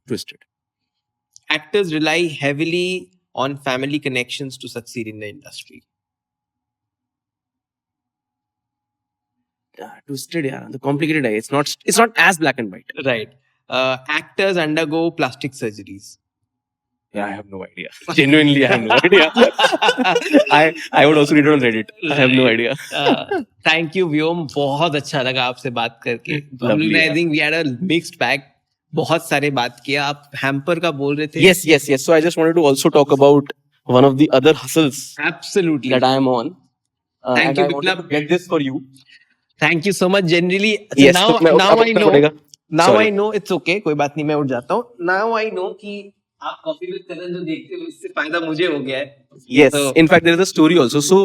Twisted. Actors rely heavily on family connections to succeed in the industry. Twisted यार. The complicated है. It's not as black and white. Right. Actors undergo plastic surgeries. Yeah, I have no idea. Genuinely, I have no idea. I would also read it on Reddit. I have no idea. Thank you, Vyom. बहुत अच्छा लगा आपसे बात करके. I think we had a mixed bag. बहुत सारे बात किया. आप हैम्पर का बोल रहे थे. Yes. So I just wanted to also talk about one of the other hustles. Absolutely. That I am on. Thank you, Biplab. Get this for you. Thank you so much. Generally, yes, now I know. Now I know it's okay. कोई बात नहीं, मैं उठ जाता हूँ. Now I know कि आप coffee with करण जो देखते हो इससे फायदा मुझे हो गया है. Yes. So, in fact, there is a story also. So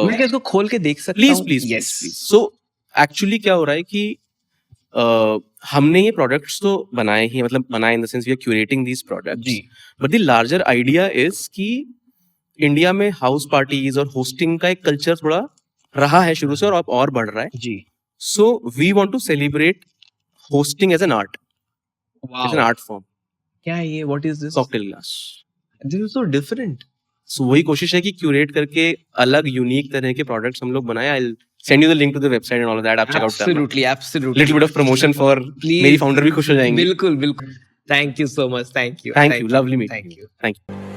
मैं क्या इसको खोल के देख सकता हूँ? Please. Yes. So actually क्या हो रहा है कि हमने ये प्रोडक्ट्स तो बनाए ही मतलब बनाए in the sense we are curating these products. But the larger idea is कि इंडिया में हाउस पार्टीज और होस्टिंग का एक कल्चर थोड़ा रहा है शुरू से और बढ़ रहा है. जी. So we want to celebrate hosting as an art. Wow. As an art form. क्या है ये? What is this? Cocktail glass. This is so different. So वही कोशिश है कि क्यूरेट करके अलग यूनिक तरह के प्रोडक्ट्स हम लोग बनाए. I'll send you the link to the website and all of that. आप check out करना. Absolutely. Little bit of promotion for Please. मेरी founder भी खुश हो जाएंगी. बिल्कुल. Thank you so much. Thank you. Thank you. Lovely meeting. Thank you. Thank you.